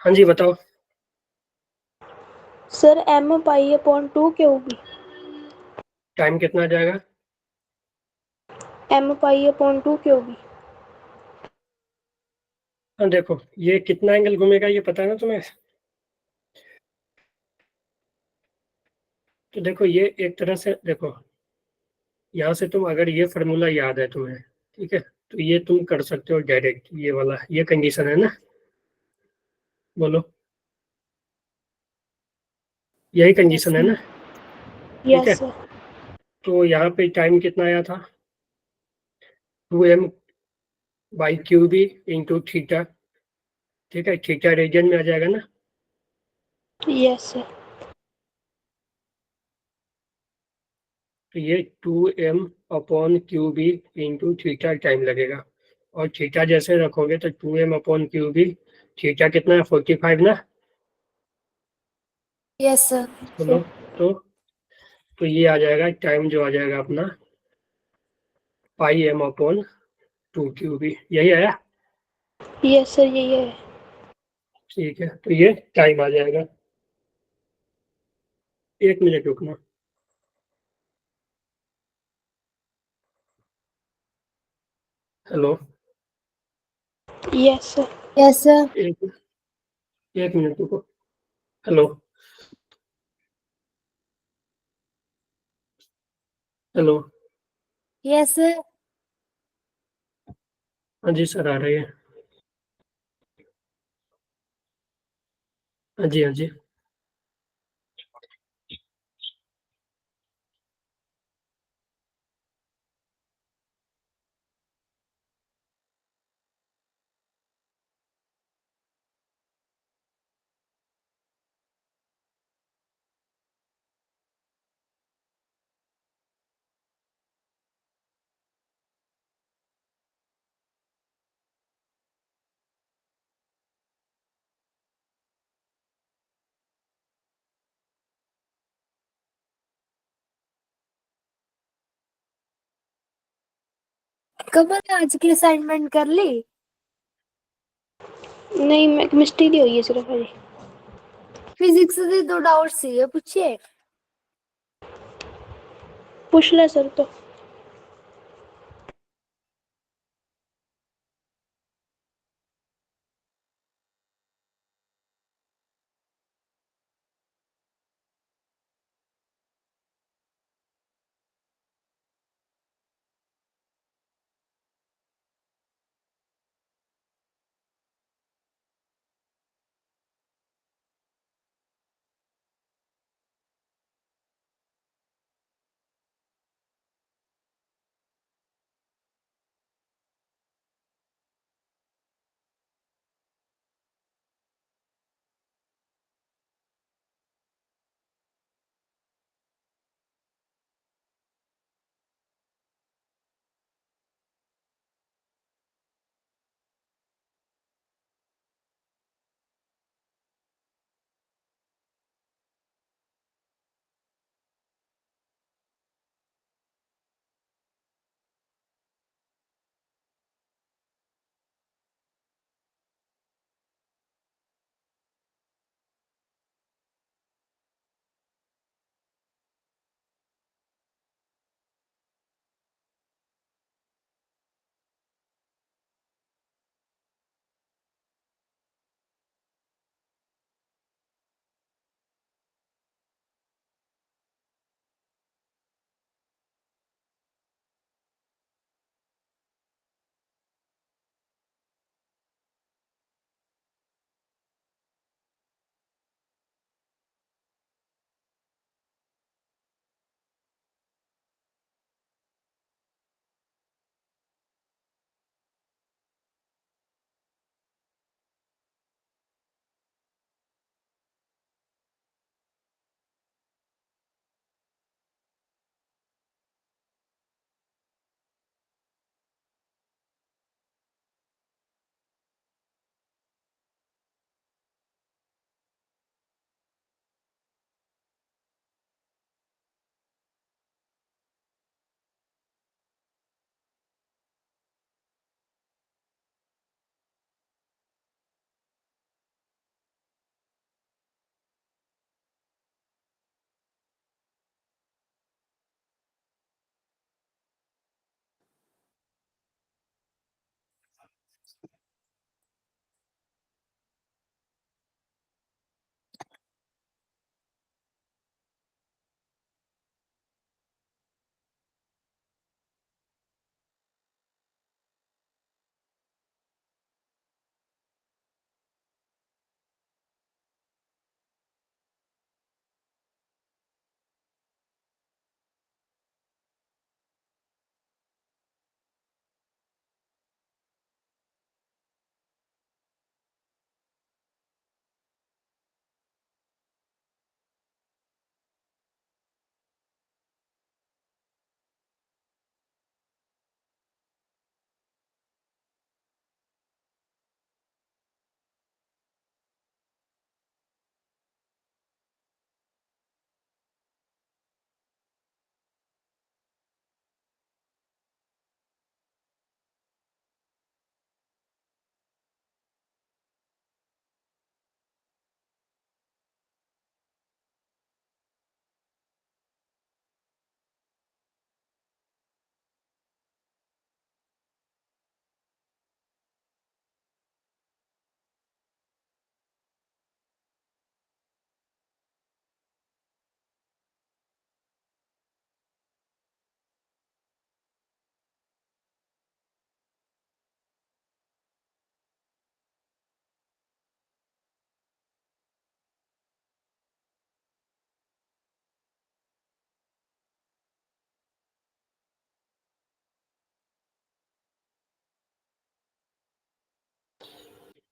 हाँ जी बताओ। सर m/2 क्या होगी? टाइम कितना आ जाएगा? m/2 क्या होगी? हाँ देखो, ये कितना एंगल घूमेगा ये पता है ना तुम्हें। तो देखो ये एक तरह से देखो, यहाँ से तुम अगर ये फार्मूला याद है तुम्हें, ठीक है, तो ये तुम कर सकते हो डायरेक्ट, ये वाला, ये कंडीशन है ना, बोलो, यही कंडीशन है ना, ठीक है। Yes sir. तो यहाँ पे टाइम कितना आया था, 2m/क्यूब इंटू थीटा, ठीक है, थीटा रेडियन में आ जाएगा ना। Yes sir. तो ये 2m/क्यूब इंटू थीटा टाइम लगेगा, और थीटा जैसे रखोगे तो 2m/क्यूब, थीटा कितना है, 45 ना, यस सर। बोलो। तो ये आ जाएगा टाइम, जो आ जाएगा अपना πm/2 क्यूब, यही आया, यस सर, यही है। ठीक है। तो ये टाइम आ जाएगा, 1 मिनट रुकना। Hello, yes sir. Yes sir. एक 1 मिनट रुको। Hello, hello, yes sir. हाँ जी सर, आ रही है। हाँ जी, हाँ जी। कमल आज की असाइनमेंट कर ली? नहीं, मैं केमिस्ट्री की हुई है सिर्फ अभी। फिजिक्स के 2 डाउट सी पूछिए। पूछ ले सर तो।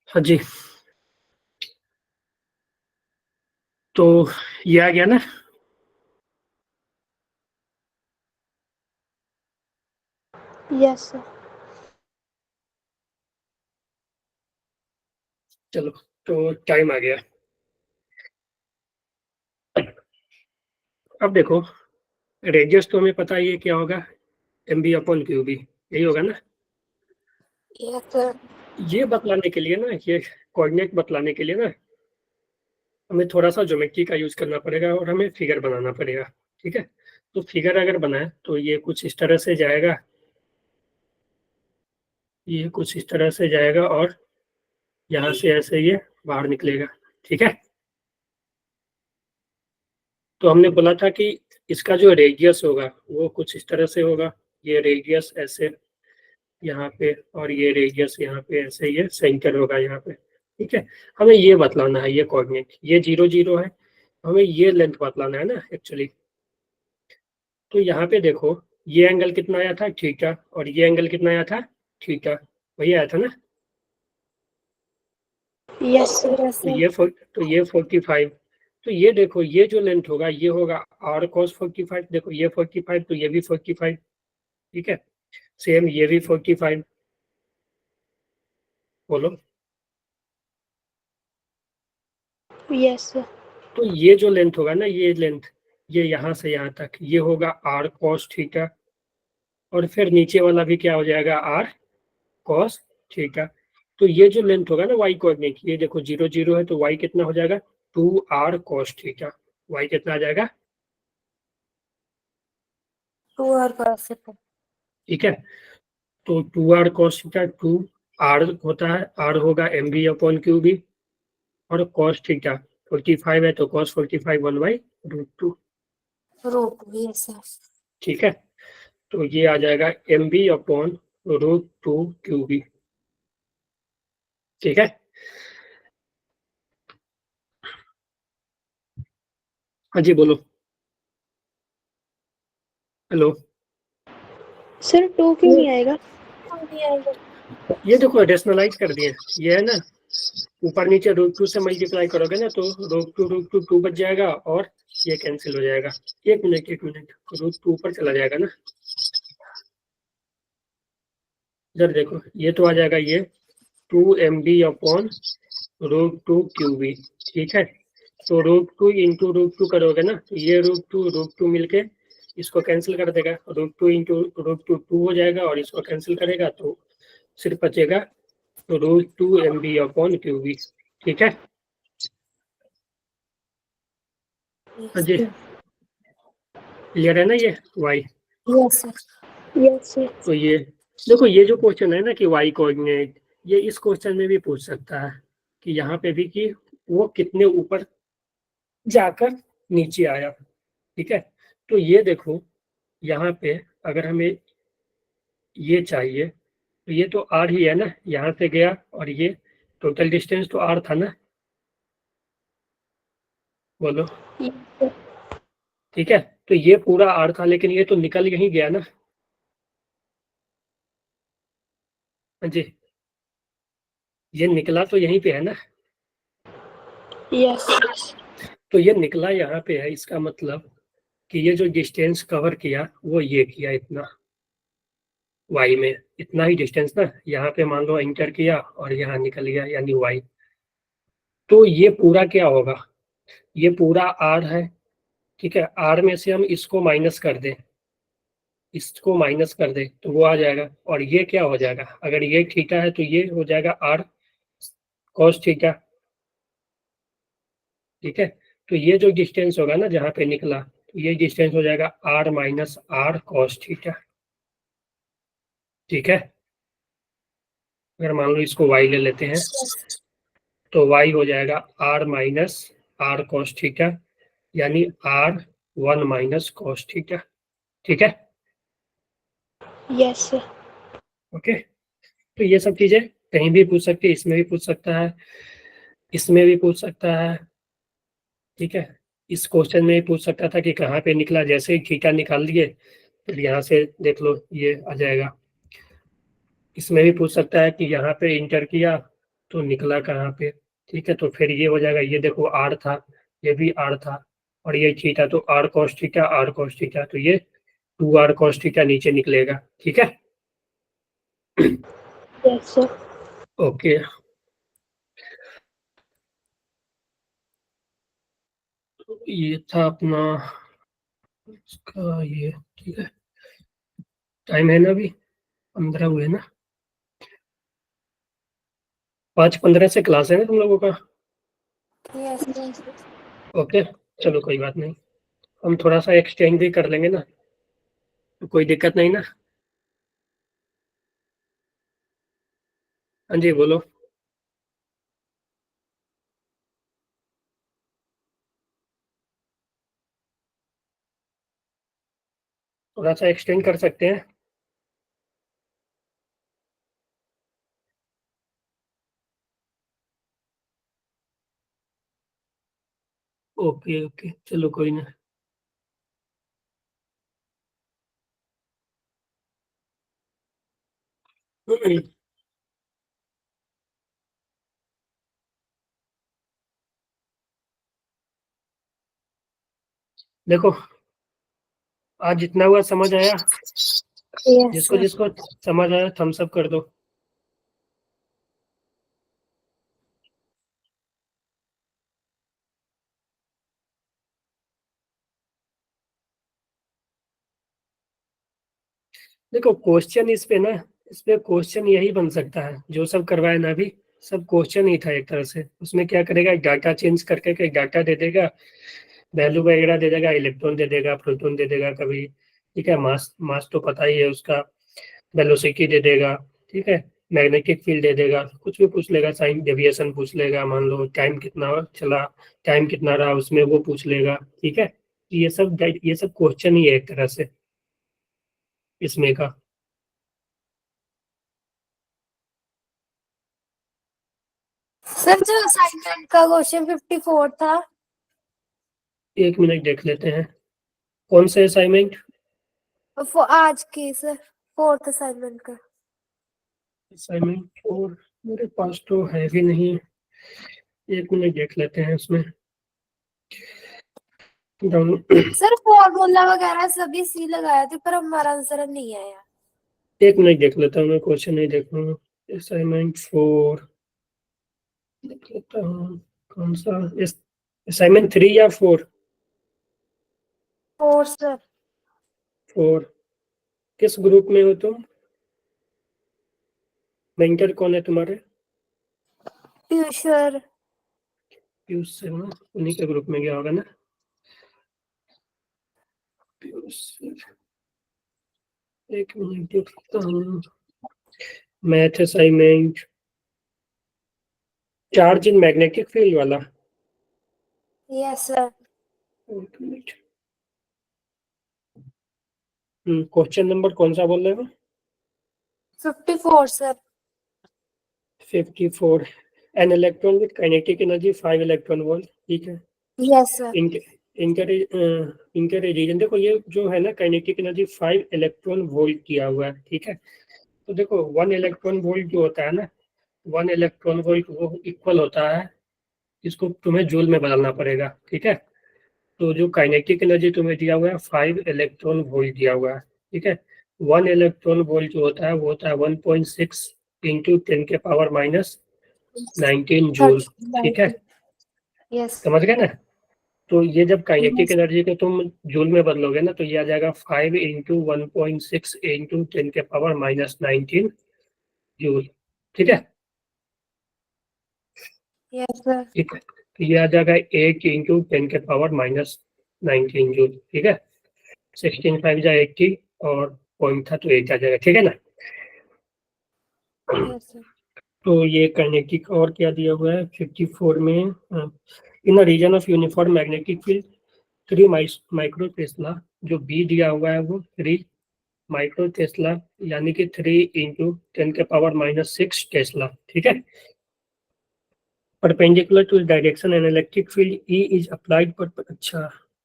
हाँ जी, तो ये आ गया ना। Yes sir. चलो, तो टाइम आ गया। अब देखो, रेडियस तो हमें पता ही है क्या होगा, M B upon Q B, यही होगा ना। Yes sir. ये बतलाने के लिए ना, ये कोऑर्डिनेट बतलाने के लिए ना, हमें थोड़ा सा ज्योमेट्री का यूज करना पड़ेगा और हमें फिगर बनाना पड़ेगा। ठीक है, तो फिगर अगर बनाए तो ये कुछ इस तरह से जाएगा, ये कुछ इस तरह से जाएगा और यहाँ से ऐसे ये बाहर निकलेगा। ठीक है, तो हमने बोला था कि इसका जो रेडियस होगा वो कुछ इस तरह से होगा, ये रेडियस ऐसे यहाँ पे और ये रेडियस यहाँ पे ऐसे, ये सेंटर होगा यहाँ पे। ठीक है, हमें ये बतलाना है, ये कोऑर्डिनेट, ये 0 0 है, हमें ये लेंथ बतलाना है ना एक्चुअली। तो यहाँ पे देखो, ये एंगल कितना आया था, थीटा, और ये एंगल कितना आया था, थीटा, वही आया था ना। Yes sir. यस तो सर। ये 45, तो ये देखो, ये जो लेंथ होगा ये होगा आर कॉस 45, देखो ये 45 तो ये भी 45। ठीक है, सेम ये भी 45, बोलो। Yes sir. तो ये जो लेंथ होगा ना, ये लेंथ, ये यहाँ से यहाँ तक, ये होगा आर कॉस थीटा, और फिर नीचे वाला भी क्या हो जाएगा, आर कॉस थीटा। तो ये जो लेंथ होगा ना वाई कोऑर्डिनेट, ये देखो 0 0 है, तो वाई कितना हो जाएगा, 2r cos थीटा। वाई कितना आ जाएगा, 2r cos थीटा। ठीक है, तो 2r cos थीटा, 2r होता है, r होगा M B upon Q B, और cos थीटा 45 है, तो cos 45 1/√2। Yes sir. ठीक है, तो ये आ जाएगा M B upon √2 Q B. ठीक है, हाँ जी बोलो, हेलो। सर 2 क्यों नहीं आएगा? ये देखो रेशनलाइज कर दिए, ये है ना, ऊपर नीचे √2 से मल्टीप्लाई करोगे ना, तो √2 बच जाएगा और ये कैंसिल हो जाएगा। एक मिनट √2 ऊपर चला जाएगा ना, इधर देखो, ये तो आ जाएगा ये 2mb अपॉन √2 क्यूबी। ठीक है, तो √2 इंटू √2 करोगे ना, तो ये √2 मिलके इसको कैंसिल कर देगा, √2 इंटू √2 2 हो जाएगा, और इसको कैंसिल करेगा तो सिर्फ बचेगा √2mb अपॉन क्यूबी। ठीक है, हाँ जी, क्लियर है ना ये Y. Yes sir. Yes sir. तो ये देखो, ये जो क्वेश्चन है ना कि वाई कोऑर्डिनेट, ये इस क्वेश्चन में भी पूछ सकता है कि यहाँ पे भी कि वो कितने ऊपर जाकर नीचे आया। ठीक है, तो ये देखो, यहाँ पे अगर हमें ये चाहिए तो ये तो आर ही है ना, यहाँ से गया और ये टोटल डिस्टेंस तो आर था ना, बोलो। Yes sir. ठीक है, तो ये पूरा आर था, लेकिन ये तो निकल यहीं गया ना। हाँ जी, ये निकला तो यहीं पे है ना, यस। तो ये निकला यहाँ पे है, इसका मतलब कि ये जो डिस्टेंस कवर किया वो ये किया इतना, वाई में इतना ही डिस्टेंस ना, यहाँ पे मान लो एंटर किया और यहाँ निकल गया, यानी वाई। तो ये पूरा क्या होगा, ये पूरा आर है। ठीक है, आर में से हम इसको माइनस कर दें, इसको माइनस कर दें तो वो आ जाएगा, और ये क्या हो जाएगा, अगर ये थीटा है तो ये हो जाएगा आर कॉस थीटा। ठीक है, तो ये जो डिस्टेंस होगा ना जहाँ पे निकला, तो ये डिस्टेंस हो जाएगा R minus R cos theta. ठीक है, अगर मान लो इसको वाई ले लेते हैं, तो y हो जाएगा r minus R cos theta, यानी r 1 माइनस कॉस थीटा। ठीक है, यस सर। ओके। तो ये सब चीजें कहीं भी पूछ सकती है, इसमें भी पूछ सकता है, इसमें भी पूछ सकता है। ठीक है, इस क्वेश्चन में भी पूछ सकता था कि कहाँ पे निकला, जैसे ही थीटा निकाल दिए फिर यहाँ से देख लो ये आ जाएगा। इसमें भी पूछ सकता है कि यहाँ पे इंटर किया तो निकला कहाँ पे, ठीक है। तो फिर ये हो जाएगा, ये देखो R था, ये भी R था, और ये थीटा, तो R cos थीटा, तो ये 2R cos थीटा नीचे निकलेगा, ठीक है। Yes, sir. ओके, ये था अपना इसका ये, ठीक है। टाइम है ना, अभी 15 हुए ना, 5:15 से क्लास है ना तुम लोगों का। यस ओके, चलो कोई बात नहीं, हम थोड़ा सा एक्सचेंज भी कर लेंगे ना, तो कोई दिक्कत नहीं ना। हाँ जी बोलो। थोड़ा सा एक्सटेंड कर सकते हैं। ओके ओके, चलो कोई ना। देखो, आज जितना हुआ समझ आया, यस जिसको जिसको समझ आया थम्स अप कर दो। देखो क्वेश्चन इस पे क्वेश्चन यही बन सकता है, जो सब करवाए ना अभी, सब क्वेश्चन ही था एक तरह से। उसमें क्या करेगा, डाटा चेंज करके के डाटा दे देगा, वैल्यू वगैरह दे देगा, इलेक्ट्रॉन दे देगा, प्रोटॉन दे देगा कभी, ठीक है। मास मास तो पता ही है उसका, वेलोसिटी दे देगा, ठीक है। मैग्नेटिक फील्ड दे देगा, कुछ भी पूछ लेगा, साइन डेविएशन पूछ लेगा, मान लो टाइम कितना चला, टाइम कितना रहा उसमें, वो पूछ लेगा, ठीक है। ये सब क्वेश्चन ही है एक तरह से इसमें का। सर जो असाइनमेंट का क्वेश्चन 54 था, 1 मिनट देख लेते हैं, कौन से असाइनमेंट। वो आज की सर 4th असाइनमेंट का। असाइनमेंट और मेरे पास तो है भी नहीं, 1 मिनट देख लेते हैं उसमें। डाउन सर फॉर्मूला वगैरह सभी सी लगाए थे पर हमारा आंसर नहीं आया। 1 मिनट देख लेता हूँ, मैं क्वेश्चन नहीं देख रहा हूँ। असाइनमेंट 4 देख लेता हूँ, कौन सा असाइनमेंट 3 या 4। 4 सर। 4, किस ग्रुप में हो तुम, मेंटर कौन है तुम्हारे। पीयूष सर। पीयूष से हो ना, उन्हीं के ग्रुप में गया होगा ना। पीयूष सर, 1 मिनट देख लेता हूँ। Math assignment, charge in magnetic field वाला। Yes sir. 1 minute, question number कौन सा बोल रहे हो। 54 sir. 54, an electron with kinetic energy 5 electron volt, ठीक है। Yes sir. इनके इनके रीजन देखो, ये जो है ना काइनेटिक एनर्जी 5 इलेक्ट्रॉन वोल्ट किया हुआ है, ठीक है। तो देखो 1 इलेक्ट्रॉन वोल्ट जो होता है ना, 1 इलेक्ट्रॉन वोल्ट वो इक्वल होता है, इसको तुम्हें जूल में बदलना पड़ेगा, ठीक है। तो जो काइनेटिक एनर्जी तुम्हें दिया हुआ है 5 इलेक्ट्रॉन वोल्ट दिया हुआ है, ठीक है। 1 इलेक्ट्रॉन वोल्ट जो होता है वो होता है 1.6 इंटू 10 के पावर माइनस 19 जूल, ठीक है। यस। समझ गए ना। तो ये जब काइनेटिक एनर्जी को तुम जूल में बदलोगे ना, तो ये आ जाएगा 5 इंटू 1.6 इंटू 10 के पावर माइनस 19 जूल, ठीक है। Yes sir. ठीक है, तो ये आ जाएगा 8 इंटू 10 के पावर माइनस 19 जूल, ठीक है। 16 5 जा 80, और पॉइंट था तो 8 आ जाएगा, ठीक है ना। Yes sir. तो ये काइनेटिक और क्या दिया हुआ है 54 में, in region of uniform magnetic field 3 micro tesla, जो बी दिया हुआ है वो 3 माइक्रो टेस्ला, यानी कि 3 इंटू 10 के पावर माइनस 6 टेस्ला, ठीक है। Perpendicular to direction and electric field E is applied पर, अच्छा,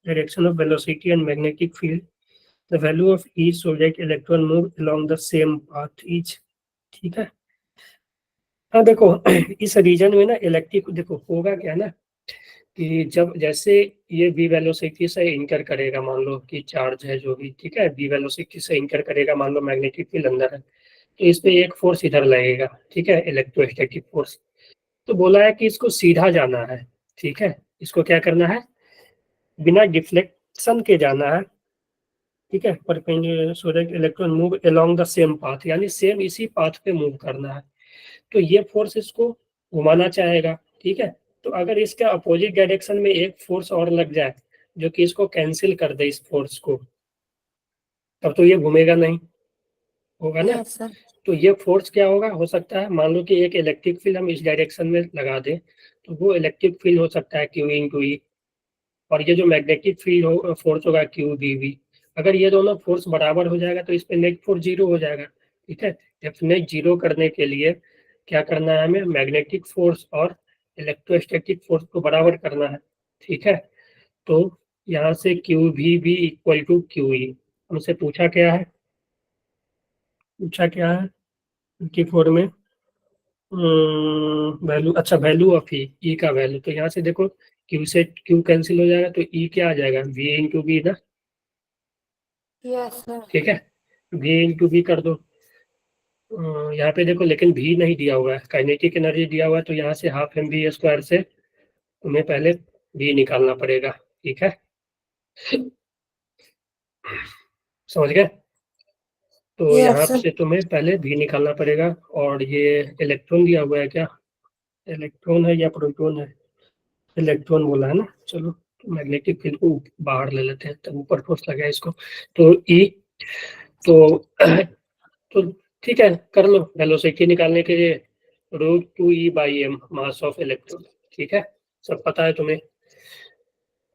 direction of velocity and magnetic field, the value of E so that electron move along the same path is, ठीक है। हाँ देखो इस रीजन में ना इलेक्ट्रिक देखो होगा क्या ना कि जब जैसे ये v वेलोसिटी से इंटर करेगा, मान लो कि चार्ज है जो भी, ठीक है, v वेलोसिटी से इंटर करेगा, मान लो मैग्नेटिक फील्ड अंदर है, तो इस पे एक फोर्स इधर लगेगा, ठीक है, इलेक्ट्रोस्टैटिक फोर्स। तो बोला है कि इसको सीधा जाना है, ठीक है, इसको क्या करना है, बिना डिफ्लेक्शन के जाना है, ठीक है, perpendicular so that electron move along the same path, यानी सेम इसी पाथ पे मूव करना है। तो ये फोर्स इसको घुमाना चाहेगा, ठीक है। तो अगर इसके अपोजिट डायरेक्शन में एक फोर्स और लग जाए जो कि इसको कैंसिल कर दे इस फोर्स को, तब तो ये घूमेगा नहीं, होगा ना। Yes sir. तो ये फोर्स क्या होगा, हो सकता है मान लो कि एक इलेक्ट्रिक फील्ड हम इस डायरेक्शन में लगा दें, तो वो इलेक्ट्रिक फील्ड हो सकता है क्यू इंटू ई, और ये जो मैग्नेटिक फील्ड हो फोर्स होगा क्यू बी वी। अगर ये दोनों फोर्स बराबर हो जाएगा तो इस पे नेट फोर्स जीरो हो जाएगा, ठीक है। डेफिनेट जीरो करने के लिए क्या करना है, हमें मैग्नेटिक फोर्स और इलेक्ट्रोस्टैटिक फोर्स को बराबर करना है, ठीक है। तो यहाँ से क्यू भी इक्वल टू क्यू ई, हमसे पूछा क्या है 54 में वैल्यू, अच्छा वैल्यू ऑफ ई का वैल्यू, तो यहाँ से देखो क्यू से क्यू कैंसिल हो जाएगा तो ई क्या आ जाएगा, वी इंटू बी ना, यस सर। ठीक है, वी इंटू बी कर दो। यहाँ पे देखो लेकिन भी नहीं दिया हुआ है, काइनेटिक एनर्जी दिया हुआ है, तो यहाँ से हाफ एम बी स्क्वायर से तुम्हें पहले भी निकालना पड़ेगा, ठीक है, समझ गए। तो यस यहाँ सर। से तुम्हें पहले भी निकालना पड़ेगा। और ये इलेक्ट्रॉन दिया हुआ है क्या, इलेक्ट्रॉन है या प्रोटॉन है, इलेक्ट्रॉन बोला है ना, चलो मैग्नेटिक फील्ड को बाहर ले लेते हैं, तब ऊपर फोर्स लगा है इसको, तो ई, तो तो ठीक है, कर लो वेलोसिटी निकालने के लिए root two E by M mass of electron, ठीक है, सब पता है तुम्हें।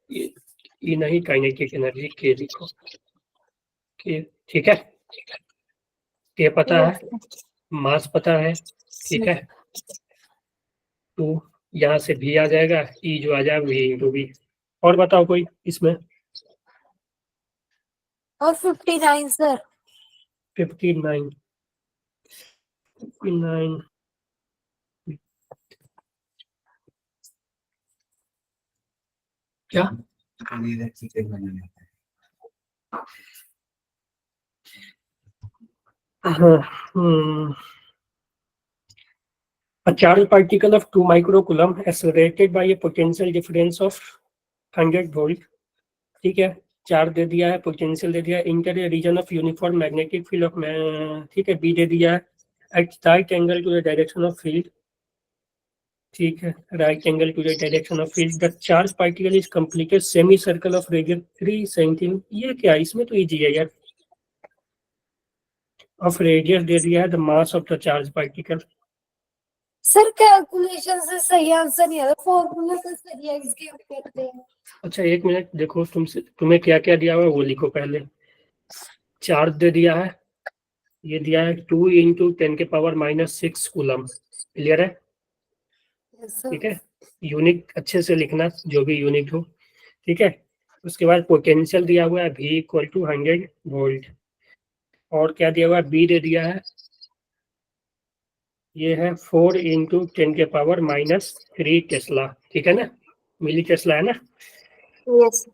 ई नहीं, काइनेटिक एनर्जी के लिखो, के, ठीक है, के पता है, यस मास पता है, ठीक सर। है। तो यहाँ से भी आ जाएगा, ई जो आ जाएगा वी इंटू बी। और बताओ कोई इसमें। और 59 सर। 59, 59 क्या, हाँ, a charged particle of 2 microcoulomb accelerated by a potential difference of 100 volt, ठीक है, चार्ज दे दिया है, पोटेंशियल दे दिया है, enter a region of uniform magnetic field of, ठीक है, बी दे दिया है, at right angle to the direction of field, ठीक है, right angle to the direction of field, the charge particle is completed semi circle of radius 3 centimetre, ये क्या, इसमें तो इजी है यार, ऑफ रेडियस दे दिया है, the mass of the charge particle. Sir calculation से सही आंसर नहीं आ रहा, फॉर्मूला से सही है इसके करते हैं। अच्छा एक मिनट देखो, तुम्हें क्या क्या दिया हुआ है वो लिखो पहले। चार्ज दे दिया है, ये दिया है 2 इंटू 10⁻⁻6 कूलम, क्लियर है, यस सर। ठीक है, यूनिट अच्छे से लिखना जो भी यूनिट हो, ठीक है। उसके बाद पोटेंशियल दिया हुआ है V इक्वल टू 100 वोल्ट, और क्या दिया हुआ है, बी दे दिया है, ये है 4 इंटू 10⁻³ टेस्ला, ठीक है ना, मिली टेस्ला है ना। यस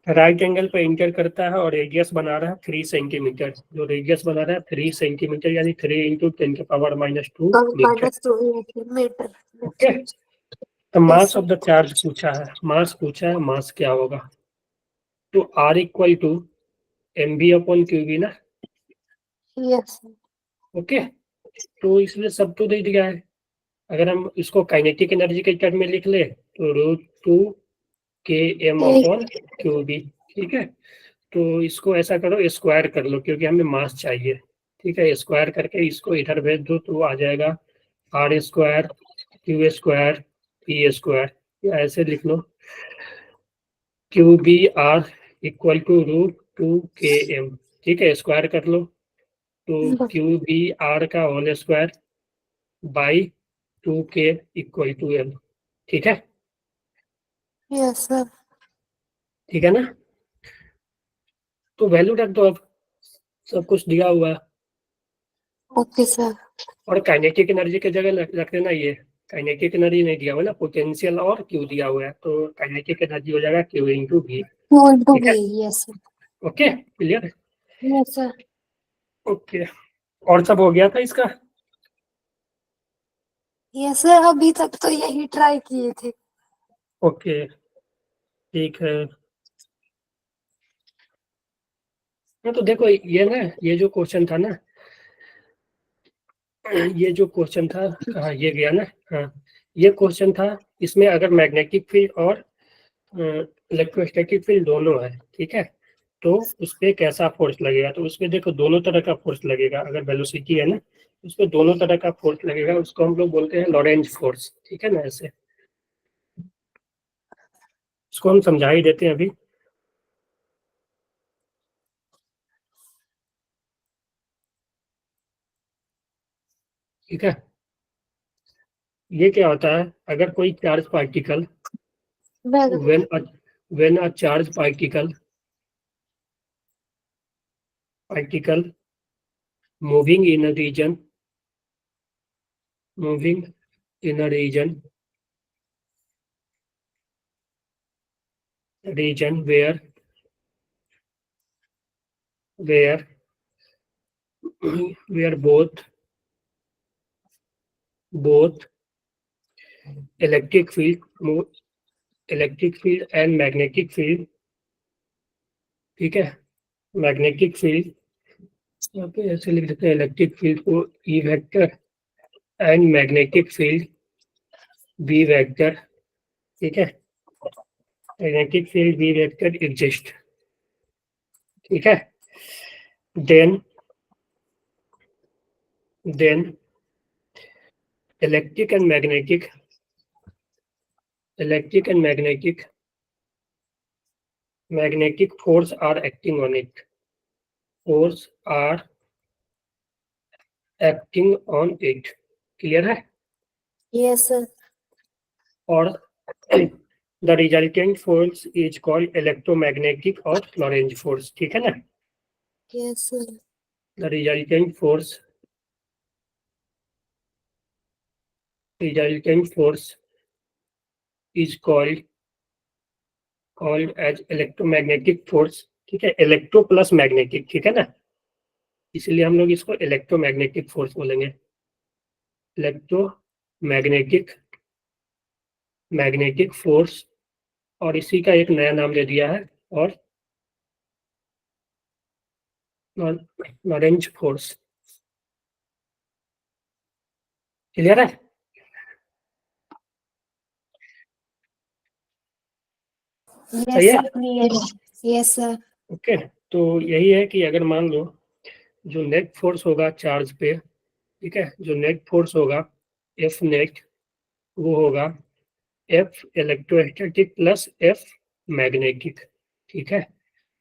राइट एंगल पे इंटर करता है और रेडियस बना रहा है 3 सेंटीमीटर, जो रेडियस बना रहा है 3 सेंटीमीटर, यानी 3 into 10⁻² metre, sir metre. Okay. तो mass yes of the charge पूछा है, मास क्या होगा, तो R equal to M B upon Q B ना, यस ओके। तो इसलिए सब तो दे दिया है, अगर हम इसको काइनेटिक एनर्जी के टर्म में लिख ले तो √2 के एम अपॉन क्यू बी, ठीक है। तो इसको ऐसा करो, स्क्वायर कर लो क्योंकि हमें मास चाहिए, ठीक है, स्क्वायर करके इसको इधर भेज दो तो आ जाएगा R square Q square P square, या ऐसे लिख लो Q B R equal to √2 के एम, ठीक है, स्क्वायर कर लो, तो क्यू बी आर का होल स्क्वायर बाई 2 के इक्वल टू एम, ठीक है, यस सर। ठीक है ना। तो वैल्यू रख दो, अब सब कुछ दिया हुआ है, ओके सर। और काइनेटिक एनर्जी की जगह रख देना ये, काइनेटिक एनर्जी नहीं दिया हुआ ना, पोटेंशियल और क्यू दिया हुआ है, तो काइनेटिक एनर्जी हो जाएगा Q into V. Q into ठीक V, है, yes sir. Okay clear, Yes sir. Okay. और सब हो गया था इसका? Yes sir, अभी तक तो यही ट्राई किए थे। ओके ठीक है। हाँ तो देखो ये ना, ये जो क्वेश्चन था ना, ये जो क्वेश्चन था कहाँ ये गया ना, हाँ ये क्वेश्चन था, इसमें अगर मैग्नेटिक फील्ड और इलेक्ट्रोस्टैटिक फील्ड दोनों है, ठीक है, तो उस पर कैसा फोर्स लगेगा, तो उसमें देखो दोनों तरह का फोर्स लगेगा, अगर वेलोसिटी है ना उस पर दोनों तरह का फोर्स लगेगा, उसको हम लोग बोलते हैं लॉरेंज फोर्स, ठीक है ना, ऐसे इसको हम समझा ही देते हैं अभी। ठीक है, ये क्या होता है, अगर कोई charge particle when a when a charge particle moving in a region where where both electric field and magnetic field, ठीक है, मैग्नेटिक फील्ड यहाँ पे ऐसे लिख देते हैं, इलेक्ट्रिक फील्ड को E vector and magnetic field B vector, ठीक है, magnetic field B vector exist, ठीक है, then electric and magnetic force are acting on it, clear है, Yes sir. और the resultant force is called electromagnetic और लॉरेंज फोर्स, ठीक है ना, Yes sir. The resultant force is called as electromagnetic force, ठीक है, इलेक्ट्रो प्लस मैग्नेटिक, ठीक है ना, इसलिए हम लोग इसको इलेक्ट्रोमैग्नेटिक फोर्स बोलेंगे, मैग्नेटिक फोर्स, और इसी का एक नया नाम दे दिया है, और लॉरेंज फोर्स, क्लियर है, Yes सही है, sir, clear. Yes sir. Okay. तो यही है कि अगर मान लो जो नेट फोर्स होगा चार्ज पे, ठीक है, जो नेट फोर्स होगा एफ नेट, वो होगा F electrostatic plus F magnetic, ठीक है,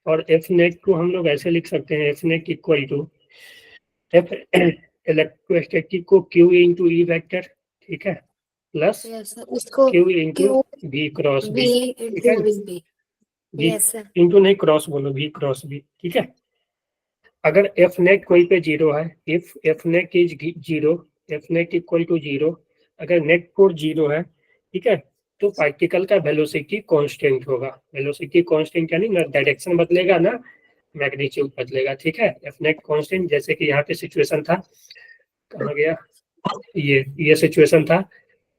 और एफ नेट को हम लोग ऐसे लिख सकते हैं, F net equal to F electrostatic को क्यू इंटू ई वेक्टर, ठीक है, प्लस Yes sir. उसको Q into Q V cross V बी, ठीक into है, V B. V Yes sir. Into नहीं क्रॉस बोलो, वी क्रॉस बी, ठीक है, अगर एफ नेट कोई पे जीरो है, if F net is zero, F net equal to zero, अगर नेट फोर्स जीरो है, ठीक है, तो पार्टिकल का वेलोसिटी कांस्टेंट होगा, वेलोसिटी कांस्टेंट यानी ना डायरेक्शन बदलेगा ना मैग्नीट्यूड बदलेगा, ठीक है, एफ नेट कांस्टेंट, जैसे कि यहाँ पे सिचुएशन था, कहाँ गया, ये सिचुएशन था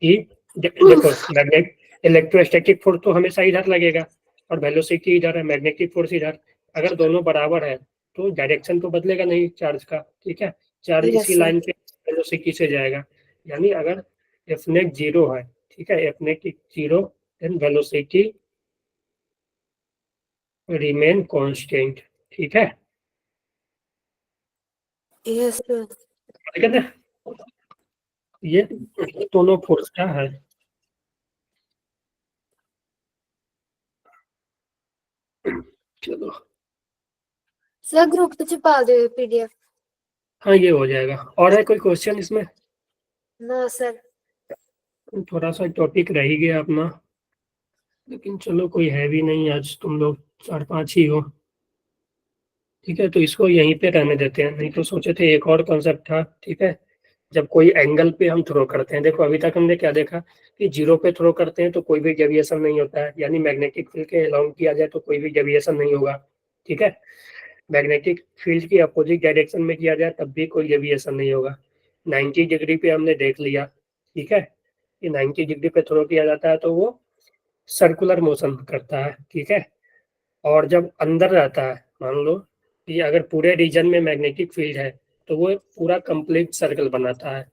कि देखो मैग्नेट इलेक्ट्रोस्टैटिक फोर्स तो हमेशा इधर लगेगा और वेलोसिटी इधर है, मैग्नेटिक फोर्स इधर, अगर दोनों बराबर है तो डायरेक्शन तो बदलेगा नहीं चार्ज का, ठीक है, चार्ज Yes इसी sir. लाइन पे वेलोसिटी से जाएगा, यानी अगर एफ नेट जीरो है, ठीक है, F net zero, then velocity remain constant, ठीक है, Yes sir. ठीक है ना, ये दोनों फोर्स का है, चलो सर ग्रुप पे छुपा दो PDF. हाँ ये हो जाएगा, और है कोई क्वेश्चन इसमें? ना सर. थोड़ा सा टॉपिक रह ही गया अपना, लेकिन चलो कोई है भी नहीं, आज तुम लोग 4-5 ही हो, ठीक है, तो इसको यहीं पे रहने देते हैं। नहीं तो सोचे थे एक और कॉन्सेप्ट था, ठीक है, जब कोई एंगल पे हम थ्रो करते हैं। देखो अभी तक हमने क्या देखा कि जीरो पे थ्रो करते हैं तो कोई भी डेविएशन नहीं होता है, यानी मैग्नेटिक फील्ड के अलाउंड किया जाए तो कोई भी डेविएशन नहीं होगा, ठीक है। मैग्नेटिक फील्ड की अपोजिट डायरेक्शन में किया जाए तब भी कोई डेविएशन नहीं होगा। 90 डिग्री पे हमने देख लिया, ठीक है, कि 90 डिग्री पे थ्रो किया जाता है तो वो सर्कुलर मोशन करता है, ठीक है। और जब अंदर रहता है, मान लो कि अगर पूरे रीजन में मैग्नेटिक फील्ड है तो वो पूरा कंप्लीट सर्कल बनाता है,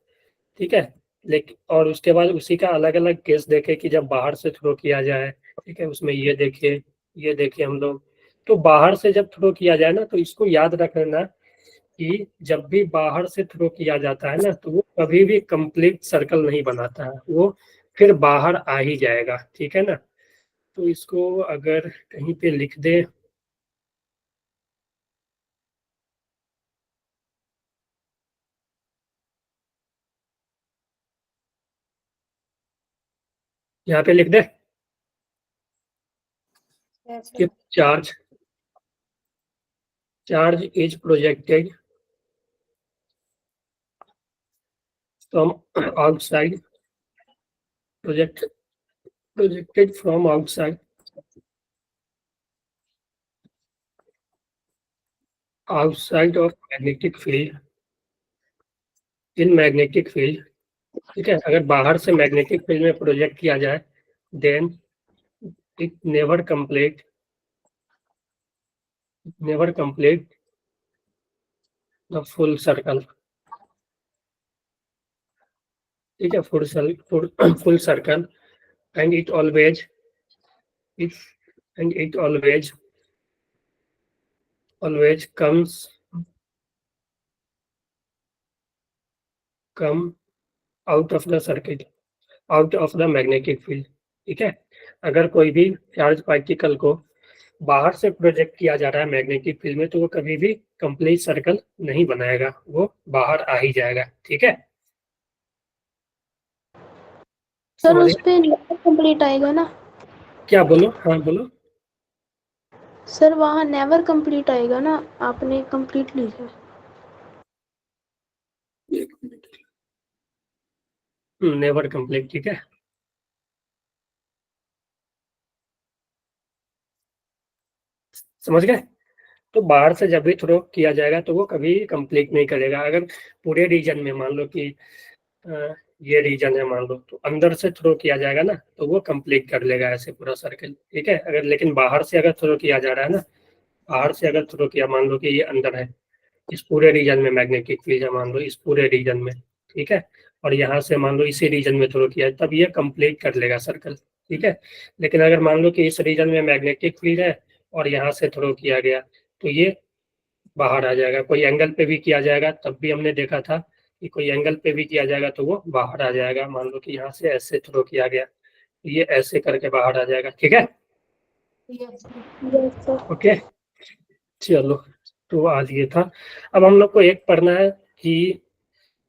ठीक है। लेकिन और उसके बाद उसी का अलग अलग केस देखे कि जब बाहर से थ्रो किया जाए, ठीक है, उसमें ये देखिए हम लोग, तो बाहर से जब थ्रो किया जाए ना तो इसको याद रख लेना कि जब भी बाहर से थ्रो किया जाता है ना तो वो कभी भी कंप्लीट सर्कल नहीं बनाता है, वो फिर बाहर आ ही जाएगा, ठीक है ना। तो इसको अगर कहीं पे लिख दे, यहाँ पे लिख दे कि charge is projected from outside, projected from outside of magnetic field in magnetic field, ठीक है। अगर बाहर से मैग्नेटिक फील्ड में प्रोजेक्ट किया जाए then it never complete the full circle, ठीक है, full circle and it always if and it always come out of the circuit, out of the magnetic field, ठीक है। अगर कोई भी चार्ज पार्टिकल को बाहर से प्रोजेक्ट किया जा रहा है मैग्नेटिक फील्ड में तो वो कभी भी कंप्लीट सर्कल नहीं बनाएगा, वो बाहर आ ही जाएगा, ठीक है। सर समझ उस पे नेवर कंप्लीट आएगा ना? क्या बोलो, हाँ बोलो। सर वहाँ नेवर कंप्लीट आएगा ना, आपने कंप्लीट लिखा। नेवर कंप्लीट, ठीक है। समझ गए। तो बाहर से जब भी थ्रो किया जाएगा तो वो कभी कंप्लीट नहीं करेगा। अगर पूरे रीजन में मान लो कि ये रीजन है मान लो, तो अंदर से थ्रो किया जाएगा ना तो वो कंप्लीट कर लेगा ऐसे पूरा सर्कल, ठीक है। अगर लेकिन बाहर से अगर थ्रो किया जा रहा है ना, बाहर से अगर थ्रो किया, मान लो कि ये अंदर है, इस पूरे रीजन में मैग्नेटिक फील्ड है मान लो, इस पूरे रीजन में, ठीक है, और यहाँ से मान लो इसी रीजन में थ्रो किया तब ये कंप्लीट कर लेगा सर्कल, ठीक है। लेकिन अगर मान लो कि इस रीजन में मैग्नेटिक फील्ड है और यहाँ से थ्रो किया गया तो ये बाहर आ जाएगा। कोई एंगल पे भी किया जाएगा तब भी हमने देखा था कि कोई एंगल पे भी किया जाएगा तो वो बाहर आ जाएगा। मान लो कि यहाँ से ऐसे थ्रो किया गया तो ये ऐसे करके बाहर आ जाएगा, ठीक है। Yes sir. ओके, चलो, तो आज ये था। अब हम लोग को एक पढ़ना है कि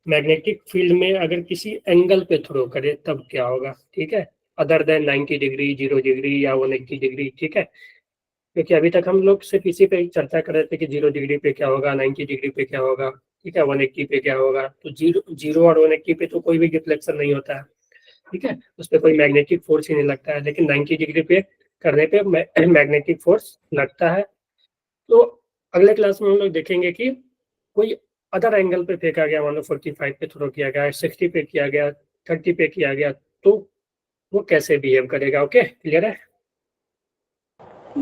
मैग्नेटिक फील्ड में अगर किसी एंगल पे थ्रो करे तब क्या होगा, ठीक है, अदर देन 90 डिग्री, 0 डिग्री या 180 डिग्री, ठीक है। क्योंकि अभी तक हम लोग सिर्फ इसी पे चर्चा कर रहे थे कि 0 डिग्री पे क्या होगा, 90 डिग्री पे क्या होगा, ठीक है, 180 पे क्या होगा। तो जीरो और 180 पे तो कोई भी डिफ्लेक्शन नहीं होता है, ठीक है, उस पर कोई मैग्नेटिक फोर्स ही नहीं लगता है। लेकिन 90 डिग्री पे करने पे मैग्नेटिक फोर्स लगता है। तो अगले क्लास में हम लोग देखेंगे कि कोई अदर एंगल पे फेंका गया, मान लो 45 पे थ्रो किया गया, 60 पे किया गया, 30 पे किया गया, तो वो कैसे बिहेव करेगा। ओके, क्लियर है।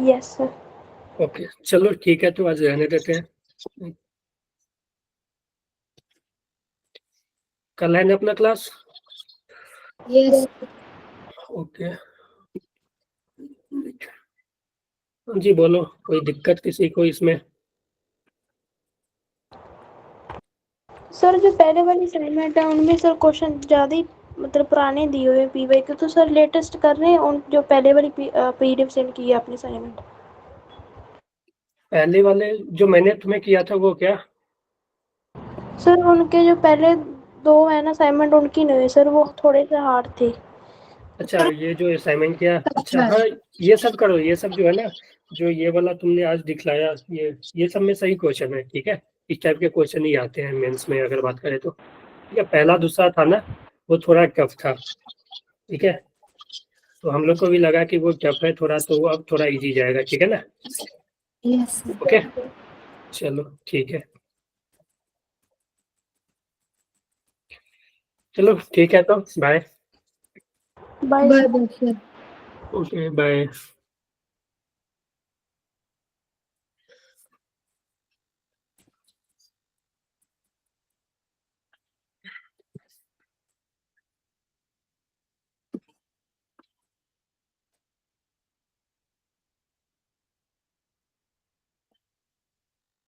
Yes sir. ओके, चलो ठीक है, तो आज रहने देते हैं। कल है ना अपना क्लास। यस ओके जी, बोलो, कोई दिक्कत किसी को इसमें। सर जो पहले वाली असाइनमेंट है उनमें सर क्वेश्चन ज़्यादा ही मतलब पुराने दिए हुए पीवाई के, तो सर लेटेस्ट कर रहे हैं उन जो पहले वाली पीडीएफ सेंड की है आपने असाइनमेंट। पहले वाले जो मैंने तुम्हें किया था वो क्या? सर उनके जो पहले दो है ना असाइनमेंट उनकी नहीं हुई सर, वो थोड़े से हार्ड थे। अच्छा, ये जो असाइनमेंट किया, अच्छा हाँ, ये सब करो, ये सब जो है ना जो ये वाला तुमने आज दिखलाया, ये सब में सही क्वेश्चन है, ठीक है। इस टाइप के क्वेश्चन ही आते हैं मेंस में अगर बात करें तो, ठीक है। पहला दूसरा था ना, वो थोड़ा टफ था, ठीक है। तो हम लोग को भी लगा कि वो टफ है थोड़ा, तो वो अब थोड़ा इजी जाएगा, ठीक है ना। यस ओके, चलो ठीक है, चलो ठीक है, तो bye. Bye bye bye sir. Okay bye.